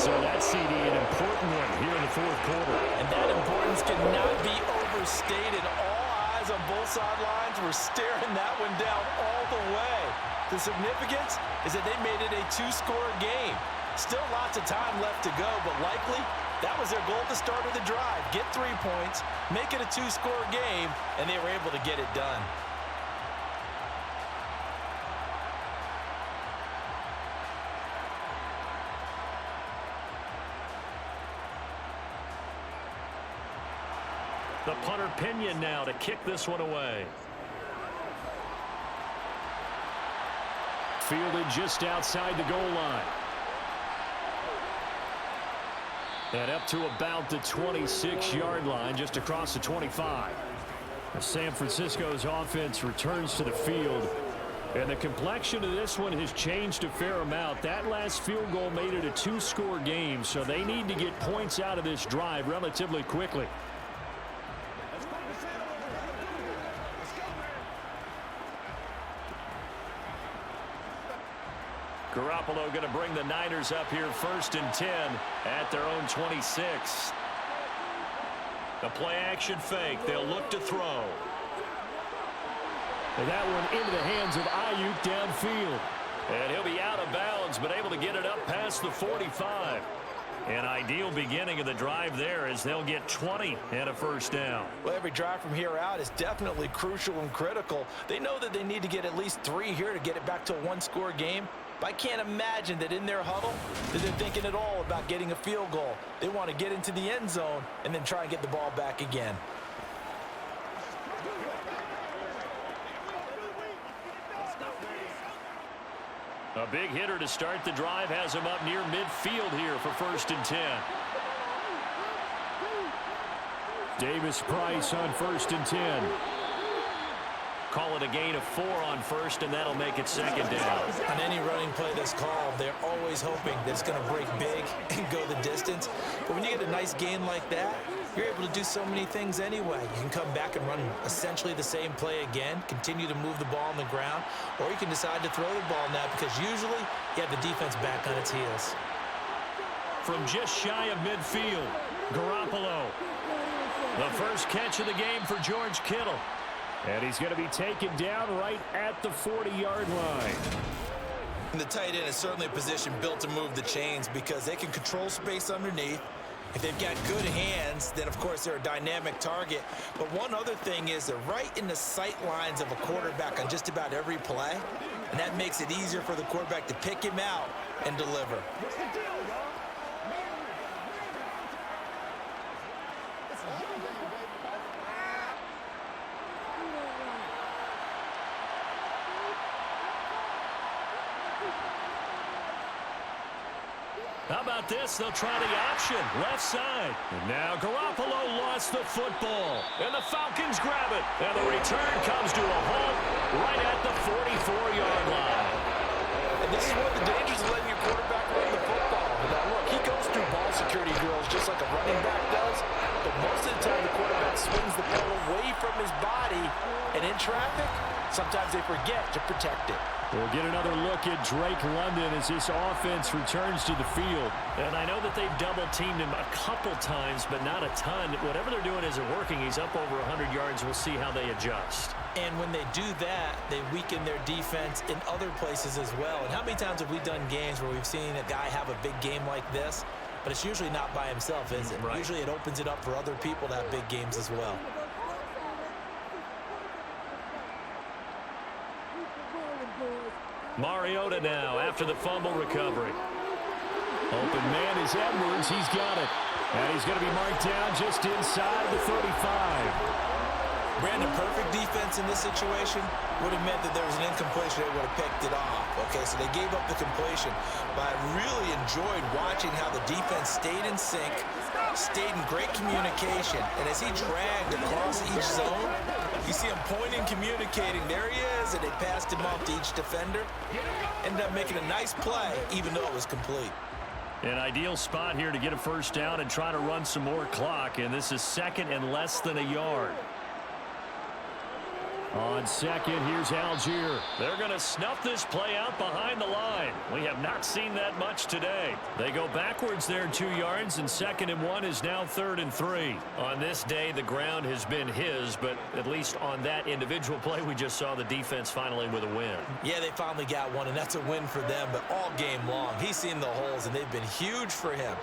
So that CD, an important one here in the fourth quarter. And that importance cannot be overstated. All eyes on both sidelines were staring that one down all the way. The significance is that they made it a two-score game. Still lots of time left to go, but likely that was their goal at the start of the drive. Get 3 points, make it a two-score game, and they were able to get it done. The punter Pinion now to kick this one away. Fielded just outside the goal line. And up to about the 26-yard line, just across the 25. San Francisco's offense returns to the field. And the complexion of this one has changed a fair amount. That last field goal made it a two-score game, so they need to get points out of this drive relatively quickly. Garoppolo going to bring the Niners up here 1st and 10 at their own 26. The play action fake. They'll look to throw. And that one into the hands of Ayuk downfield. And he'll be out of bounds, but able to get it up past the 45. An ideal beginning of the drive there as they'll get 20 and a first down. Well, every drive from here out is definitely crucial and critical. They know that they need to get at least 3 here to get it back to a one-score game. But I can't imagine that in their huddle that they're thinking at all about getting a field goal. They want to get into the end zone and then try and get the ball back again. A big hitter to start the drive has him up near midfield here for 1st and 10. Davis Price on 1st and 10. Call it a gain of 4 on 1st, and that'll make it 2nd down. On any running play that's called, they're always hoping that it's going to break big and go the distance. But when you get a nice gain like that, you're able to do so many things anyway. You can come back and run essentially the same play again, continue to move the ball on the ground, or you can decide to throw the ball now because usually you have the defense back on its heels. From just shy of midfield, Garoppolo. The first catch of the game for George Kittle. And he's going to be taken down right at the 40-yard line. And the tight end is certainly a position built to move the chains because they can control space underneath. If they've got good hands, then of course they're a dynamic target. But one other thing is they're right in the sight lines of a quarterback on just about every play. And that makes it easier for the quarterback to pick him out and deliver. How about this? They'll try the option, left side. And now Garoppolo lost the football. And the Falcons grab it. And the return comes to a halt right at the 44-yard line. And this is one of the dangers of letting your quarterback run the football. Now, look, he goes through ball security drills just like a running back does. But most of the time, the quarterback swings the ball away from his body. And in traffic, sometimes they forget to protect it. We'll get another look at Drake London as this offense returns to the field. And I know that they've double-teamed him a couple times, but not a ton. Whatever they're doing isn't working. He's up over 100 yards. We'll see how they adjust. And when they do that, they weaken their defense in other places as well. And how many times have we done games where we've seen a guy have a big game like this, but it's usually not by himself, is it? Right. Usually it opens it up for other people to have big games as well. Mariota now after the fumble recovery. Open man is Edwards. He's got it. And he's going to be marked down just inside the 35. Brandon, perfect defense in this situation would have meant that there was an incompletion. They would have picked it off. Okay, so they gave up the completion. But I really enjoyed watching how the defense stayed in sync, stayed in great communication. And as he dragged across each zone, you see him pointing, communicating. There he is, and they passed him off to each defender. Ended up making a nice play, even though it was complete. An ideal spot here to get a first down and try to run some more clock. And this is 2nd and less than a yard. On second, here's Algier. They're going to snuff this play out behind the line. We have not seen that much today. They go backwards there 2 yards, and 2nd and 1 is now 3rd and 3. On this day, the ground has been his, but at least on that individual play, we just saw the defense finally with a win. Yeah, they finally got one, and that's a win for them, but all game long, he's seen the holes, and they've been huge for him.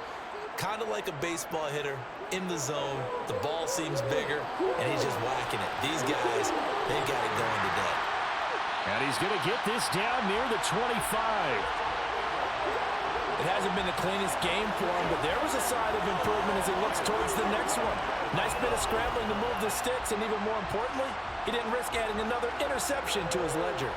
Kind of like a baseball hitter in the zone. The ball seems bigger, and he's just whacking it. These guys, they've got it going today. And he's going to get this down near the 25. It hasn't been the cleanest game for him, but there was a sign of improvement as he looks towards the next one. Nice bit of scrambling to move the sticks, and even more importantly, he didn't risk adding another interception to his ledger.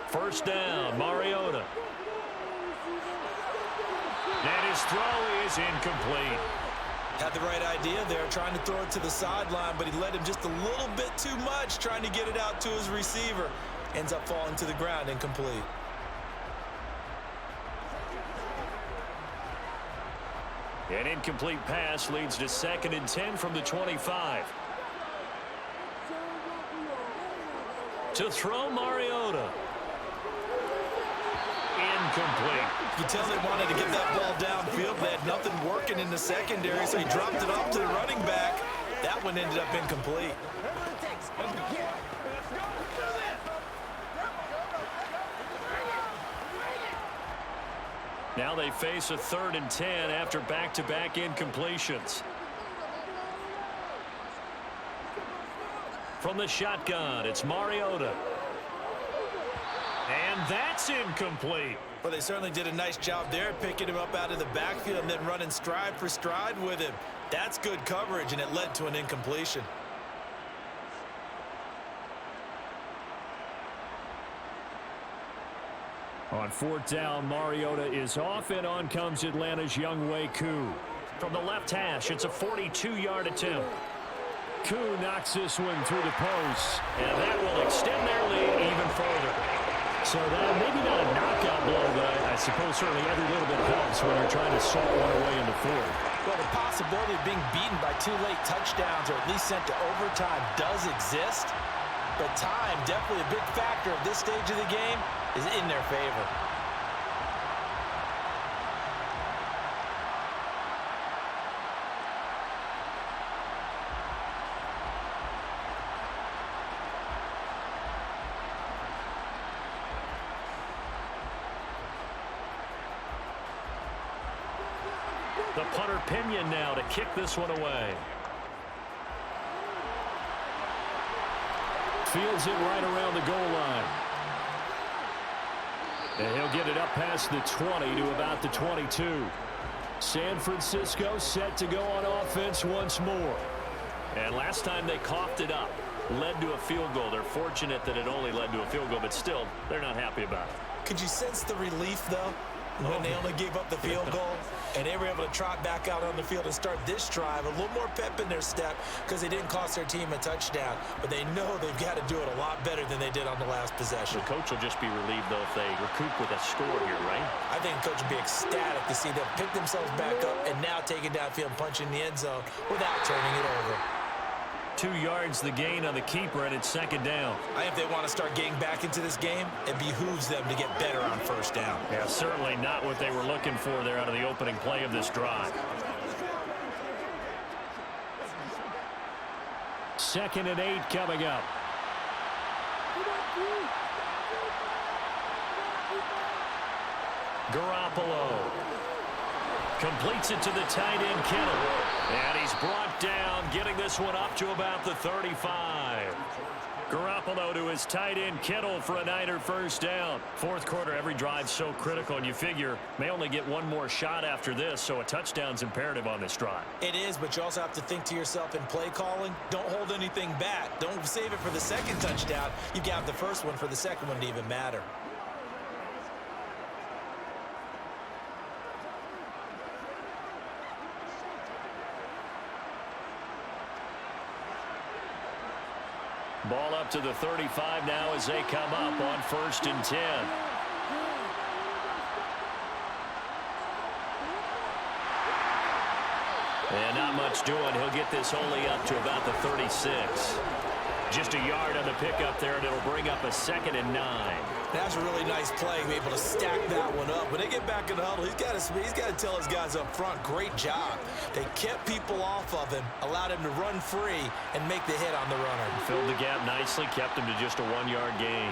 First down, Mariota. And his throw is incomplete. Had the right idea there, trying to throw it to the sideline, but he led him just a little bit too much, trying to get it out to his receiver. Ends up falling to the ground, incomplete. An incomplete pass leads to 2nd and 10 from the 25. To throw, Mariota. Incomplete. You tell they wanted to get that ball downfield. They had nothing working in the secondary, so he dropped it off to the running back. That one ended up incomplete. Now they face a 3rd and 10 after back-to-back incompletions. From the shotgun, it's Mariota. And that's incomplete. Well, they certainly did a nice job there, picking him up out of the backfield and then running stride for stride with him. That's good coverage, and it led to an incompletion. On 4th down, Mariota is off, and on comes Atlanta's Younghoe Koo. From the left hash, it's a 42-yard attempt. Koo knocks this one through the post. And that will extend their lead even further. So that maybe not a knockout blow, but I suppose certainly every little bit helps when you're trying to saw one away in the 4th. Well, the possibility of being beaten by 2 late touchdowns or at least sent to overtime does exist, but time, definitely a big factor of this stage of the game, is in their favor. The punter Pinion now to kick this one away. Fields it right around the goal line. And he'll get it up past the 20 to about the 22. San Francisco set to go on offense once more. And last time they coughed it up, led to a field goal. They're fortunate that it only led to a field goal, but still, they're not happy about it. Could you sense the relief, though, when they only gave up the field goal and they were able to trot back out on the field and start this drive? A little more pep in their step because they didn't cost their team a touchdown, but they know they've got to do it a lot better than they did on the last possession. The coach will just be relieved, though, if they recoup with a score here, right? I think the coach would be ecstatic to see them pick themselves back up and now take it downfield and punch in the end zone without turning it over. 2 yards the gain on the keeper, and it's 2nd down. I think if they want to start getting back into this game, it behooves them to get better on 1st down. Yeah, certainly not what they were looking for there out of the opening play of this drive. 2nd and 8 coming up. Garoppolo completes it to the tight end, Kittle. And he's brought down, getting this one up to about the 35. Garoppolo to his tight end, Kittle, for a Niner 1st down. 4th quarter, every drive so critical, and you figure may only get one more shot after this, so a touchdown's imperative on this drive. It is, but you also have to think to yourself in play calling, don't hold anything back. Don't save it for the 2nd touchdown. You've got the 1st one for the 2nd one to even matter. Ball up to the 35 now as they come up on 1st and 10. And not much doing. He'll get this only up to about the 36. Just a yard on the pickup there, and it'll bring up a 2nd and 9. That's a really nice play, be able to stack that one up. When they get back in the huddle, he's got to tell his guys up front, great job. They kept people off of him, allowed him to run free, and make the hit on the runner. Filled the gap nicely, kept him to just a 1-yard gain.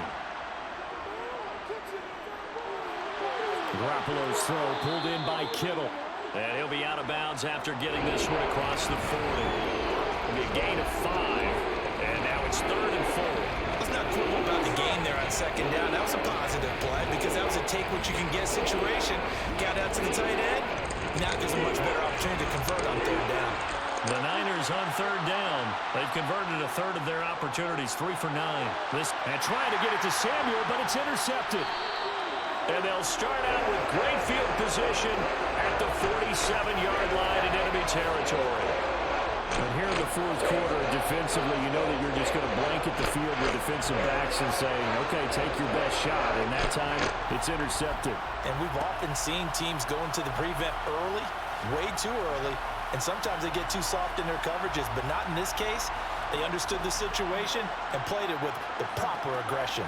Garoppolo's throw pulled in by Kittle. And he'll be out of bounds after getting this one across the 40. It'll be a gain of 5. And now it's 3rd and 4. Let's not quibble about the gain there on 2nd down. That was a positive play because that was a take-what-you-can-get situation. Got out to the tight end. Now there's a much better opportunity to convert on 3rd down. The Niners on 3rd down. They've converted a 1/3 of their opportunities, 3 for 9. And trying to get it to Samuel, but it's intercepted. And they'll start out with great field position at the 47-yard line in enemy territory. And here in the 4th quarter, defensively, you know that you're just going to blanket the field with defensive backs and say, okay, take your best shot. And that time, it's intercepted. And we've often seen teams go into the prevent early, way too early, and sometimes they get too soft in their coverages, but not in this case. They understood the situation and played it with the proper aggression.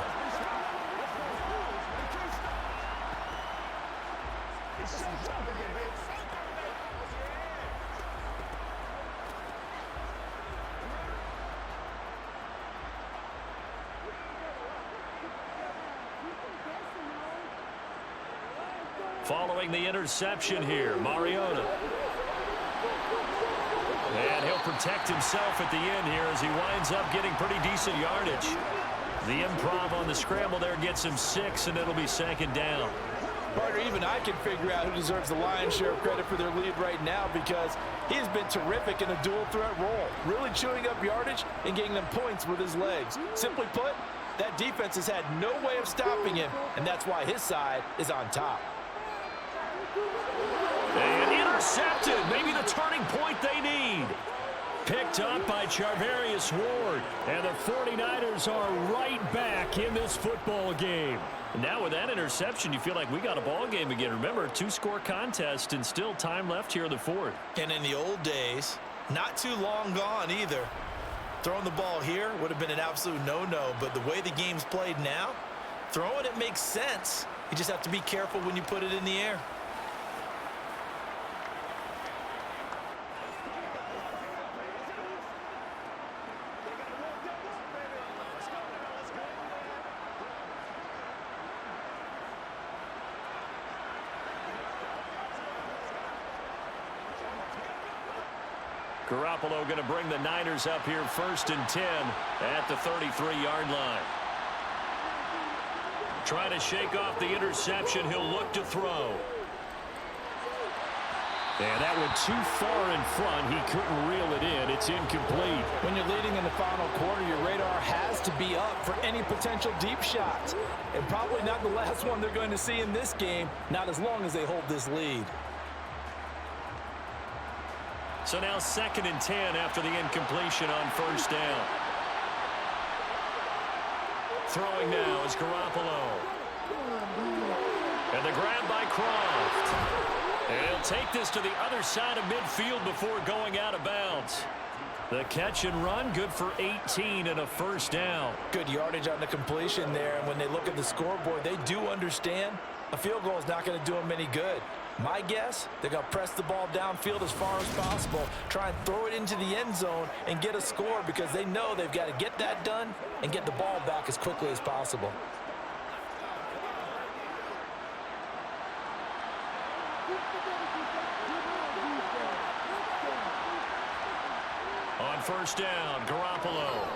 Following the interception here, Mariota. And he'll protect himself at the end here as he winds up getting pretty decent yardage. The improv on the scramble there gets him 6, and it'll be 2nd down. Partner, even I can figure out who deserves the lion's share of credit for their lead right now because he has been terrific in a dual threat role, really chewing up yardage and getting them points with his legs. Simply put, that defense has had no way of stopping him, and that's why his side is on top. And intercepted, maybe the turning point they need. Picked up by Charvarius Ward. And the 49ers are right back in this football game. Now with that interception, you feel like we got a ball game again. Remember, 2-score contest and still time left here in the 4th. And in the old days, not too long gone either. Throwing the ball here would have been an absolute no-no, but the way the game's played now, throwing it makes sense. You just have to be careful when you put it in the air. Garoppolo going to bring the Niners up here 1st and 10 at the 33-yard line. Trying to shake off the interception. He'll look to throw. And that went too far in front. He couldn't reel it in. It's incomplete. When you're leading in the final quarter, your radar has to be up for any potential deep shots. And probably not the last one they're going to see in this game, not as long as they hold this lead. So now 2nd and 10 after the incompletion on 1st down. Throwing now is Garoppolo. And the grab by Croft. And he'll take this to the other side of midfield before going out of bounds. The catch and run, good for 18 and a 1st down. Good yardage on the completion there. And when they look at the scoreboard, they do understand a field goal is not going to do them any good. My guess, they're going to press the ball downfield as far as possible, try and throw it into the end zone and get a score because they know they've got to get that done and get the ball back as quickly as possible. On 1st down, Garoppolo.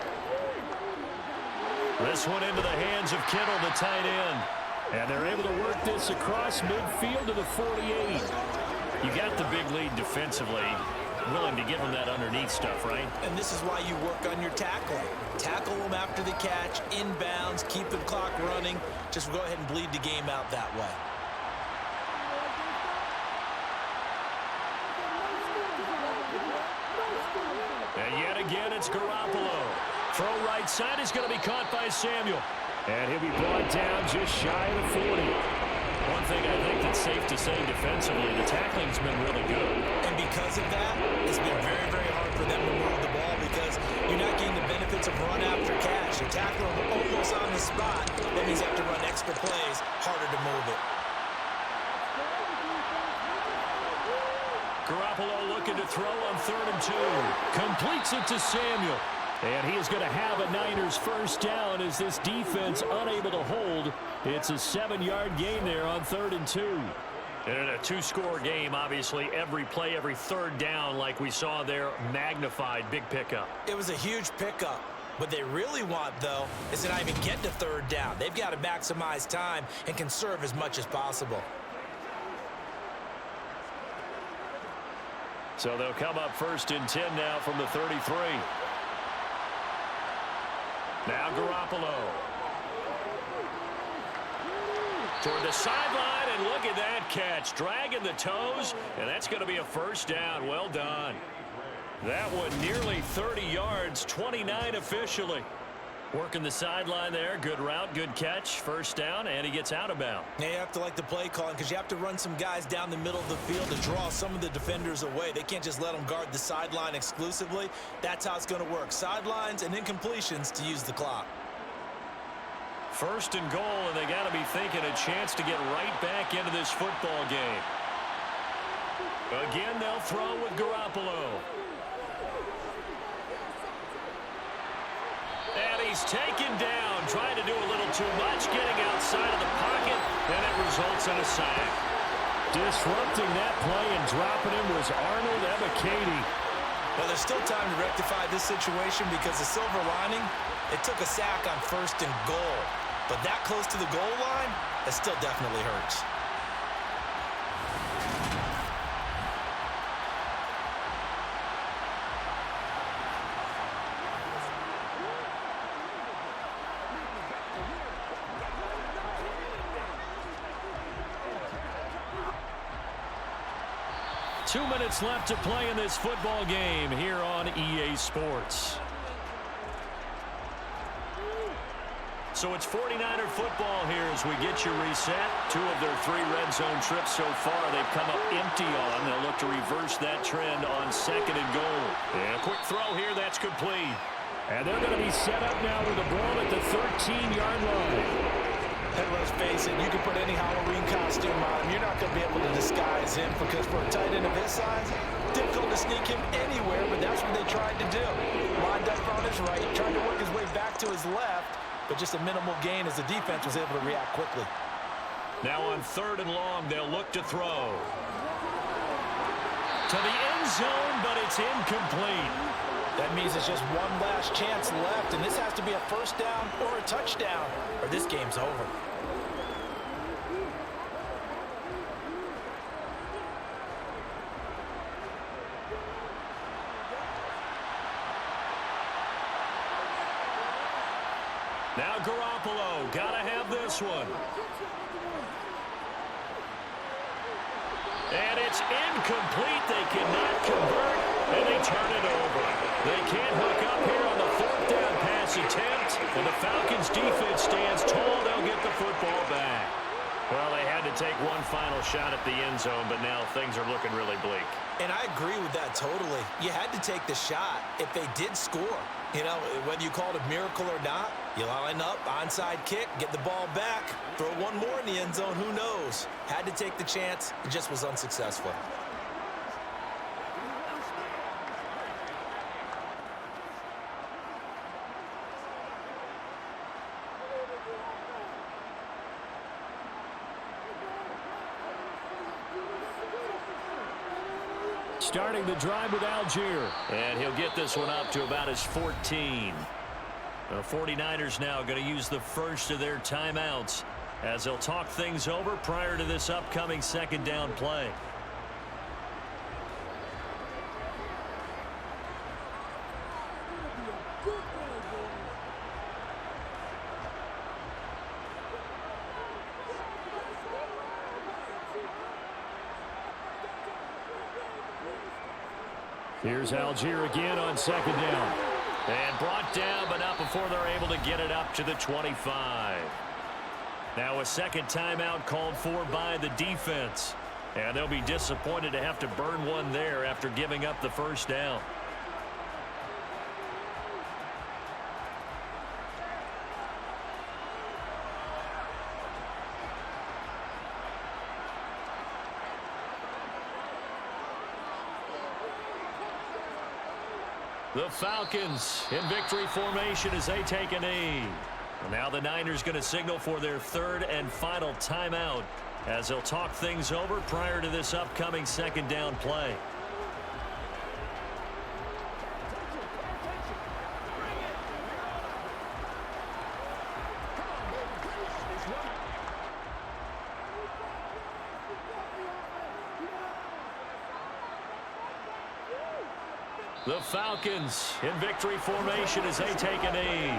This one into the hands of Kittle, the tight end. And they're able to work this across midfield to the 48. You got the big lead defensively. Willing to give them that underneath stuff, right? And this is why you work on your tackling. Tackle them after the catch, inbounds, keep the clock running. Just go ahead and bleed the game out that way. And yet again, it's Garoppolo. Throw right side is going to be caught by Samuel. And he'll be brought down just shy of the 40. One thing I think that's safe to say defensively, the tackling's been really good. And because of that, it's been very, very hard for them to move the ball because you're not getting the benefits of run after catch. You're tackling almost on the spot. That means you have to run extra plays, harder to move it. Garoppolo looking to throw on 3rd and 2. Completes it to Samuel. And he is going to have a Niners first down as this defense unable to hold. It's a 7-yard gain there on 3rd and 2. And in a 2-score game, obviously, every play, every 3rd down, like we saw there, magnified, big pickup. It was a huge pickup. What they really want, though, is to not even get to 3rd down. They've got to maximize time and conserve as much as possible. So they'll come up 1st and 10 now from the 33. Now Garoppolo. Toward the sideline, and look at that catch. Dragging the toes, and that's going to be a first down. Well done. That one nearly 30 yards, 29 officially. Working the sideline there. Good route, good catch. First down, and he gets out of bounds. Yeah, you have to like the play calling because you have to run some guys down the middle of the field to draw some of the defenders away. They can't just let them guard the sideline exclusively. That's how it's going to work. Sidelines and incompletions to use the clock. 1st and goal, and they got to be thinking a chance to get right back into this football game. Again, they'll throw with Garoppolo. And he's taken down, trying to do a little too much, getting outside of the pocket, and it results in a sack. Disrupting that play and dropping him was Arnold Ebiketie. Well, there's still time to rectify this situation because the silver lining, it took a sack on 1st and goal. But that close to the goal line, that still definitely hurts. Two minutes left to play in this football game here on EA Sports. So it's 49er football here as we get you reset. 2 of their 3 red zone trips so far they've come up empty on. They'll look to reverse that trend on 2nd and goal. And a quick throw here, that's complete. And they're going to be set up now with the ball at the 13-yard line. Hey, let's face it, you can put any Halloween costume on him. You're not going to be able to disguise him because for a tight end of his size, difficult to sneak him anywhere, but that's what they tried to do. Lined up on his right, tried to work his way back to his left, but just a minimal gain as the defense was able to react quickly. Now on 3rd and long, they'll look to throw. To the end zone, but it's incomplete. That means it's just one last chance left, and this has to be a first down or a touchdown, or this game's over. Now Garoppolo, gotta have this one. And it's incomplete. They cannot convert, and they turn it over. They can't hook up here on the 4th down pass attempt, and the Falcons defense stands tall. They'll get the football back. Well, they had to take one final shot at the end zone, but now things are looking really bleak. And I agree with that totally. You had to take the shot if they did score. You know, whether you call it a miracle or not, you line up, onside kick, get the ball back, throw one more in the end zone, who knows? Had to take the chance, it just was unsuccessful. Starting the drive with Algier. And he'll get this one up to about his 14. The 49ers now going to use the first of their timeouts as they'll talk things over prior to this upcoming 2nd down play. Here's Algier again on 2nd down. And brought down, but not before they're able to get it up to the 25. Now a second timeout called for by the defense. And they'll be disappointed to have to burn one there after giving up the first down. The Falcons in victory formation as they take a knee. And now the Niners going to signal for their third and final timeout as they'll talk things over prior to this upcoming second down play. The Falcons in victory formation as they take a knee.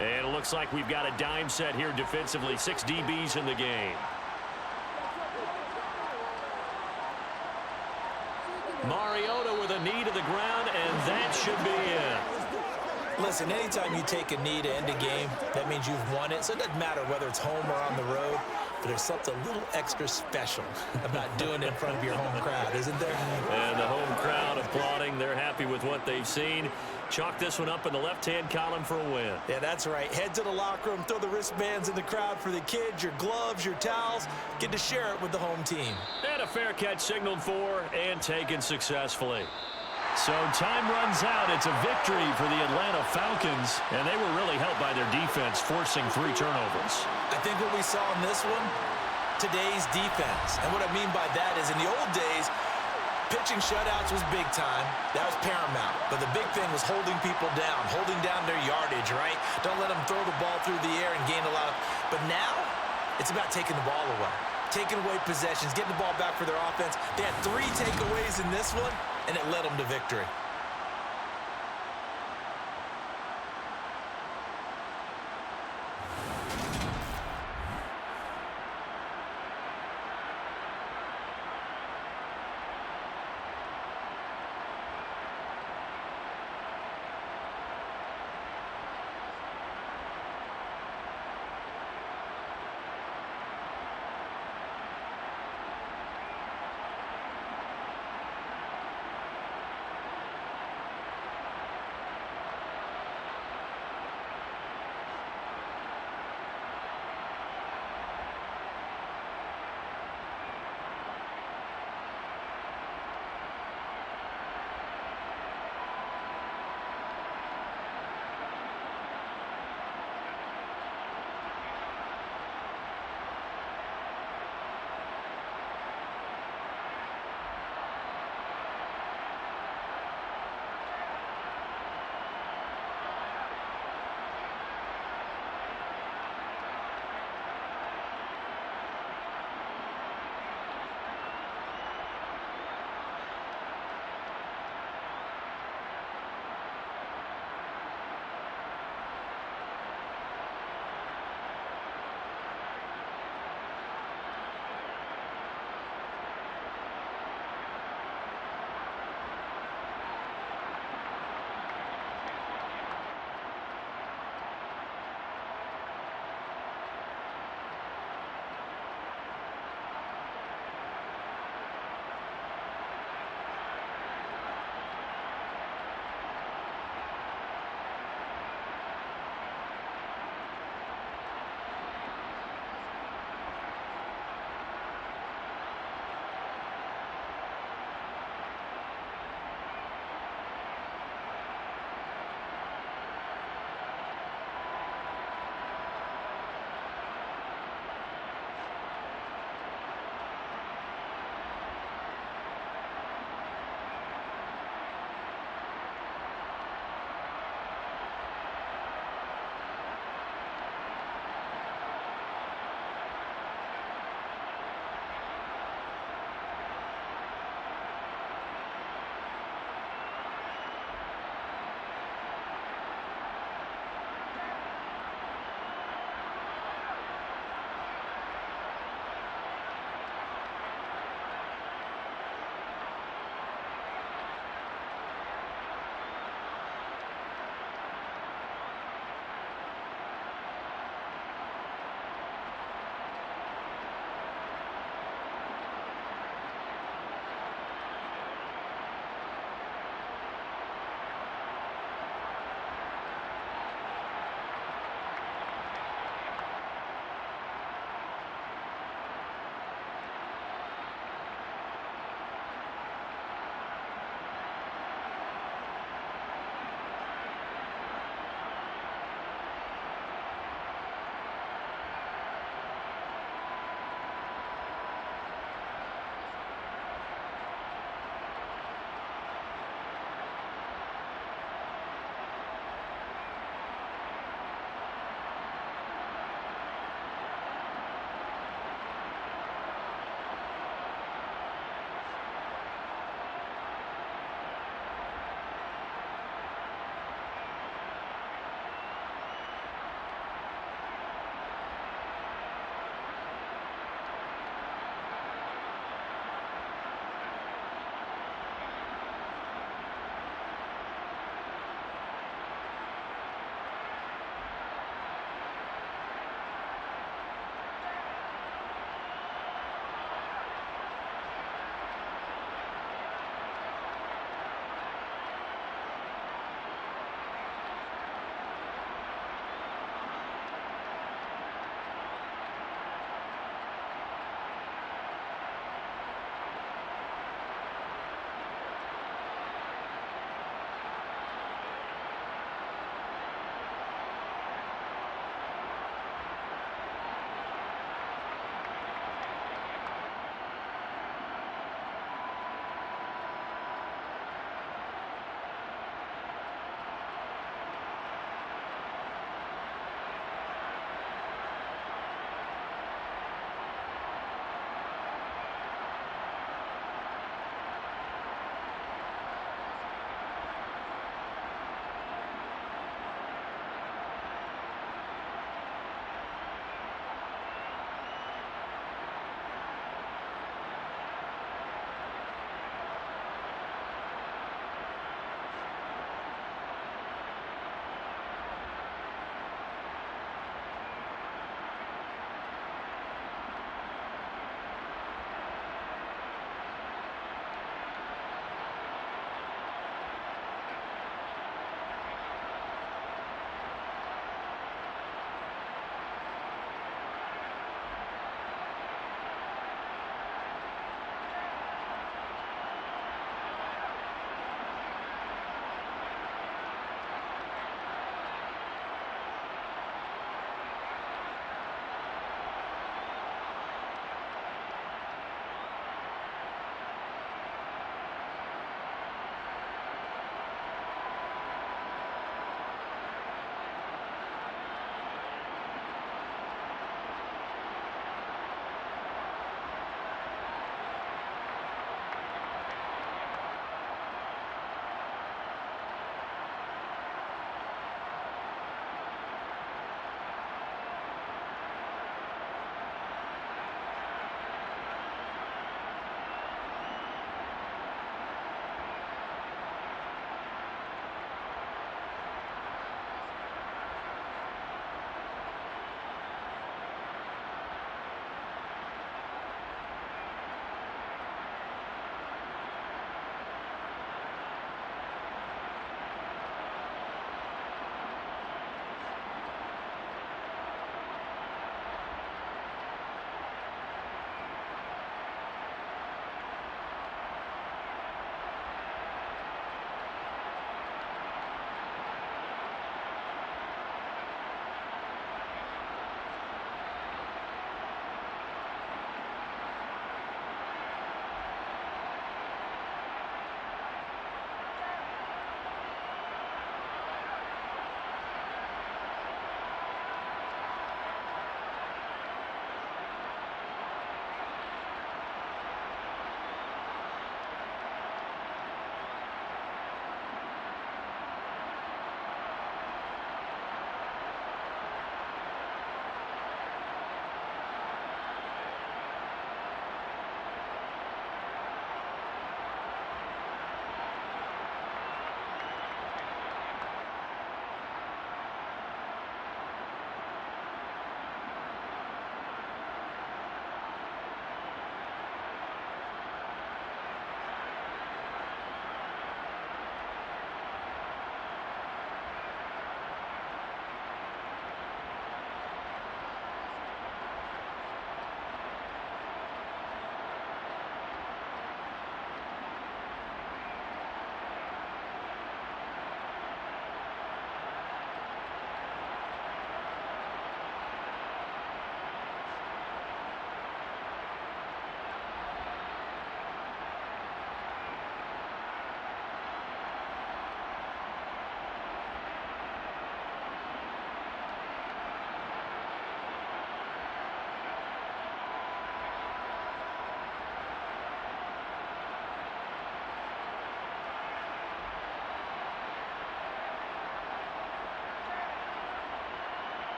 And it looks like we've got a dime set here defensively. 6 DBs in the game. Mariota with a knee to the ground, and that should be it. Listen, anytime you take a knee to end a game, that means you've won it. So it doesn't matter whether it's home or on the road, but there's something a little extra special about doing it in front of your home crowd, isn't there? And the home crowd applauding. They're happy with what they've seen. Chalk this one up in the left-hand column for a win. Yeah, that's right. Head to the locker room, throw the wristbands in the crowd for the kids, your gloves, your towels. Get to share it with the home team. And a fair catch signaled for and taken successfully. So time runs out. It's a victory for the Atlanta Falcons, and they were really helped by their defense, forcing 3 turnovers. I think what we saw in this one, today's defense. And what I mean by that is in the old days, pitching shutouts was big time. That was paramount. But the big thing was holding people down, holding down their yardage, right? Don't let them throw the ball through the air and gain a lot. But now, it's about taking the ball away. Taking away possessions, getting the ball back for their offense. They had 3 takeaways in this one, and it led them to victory.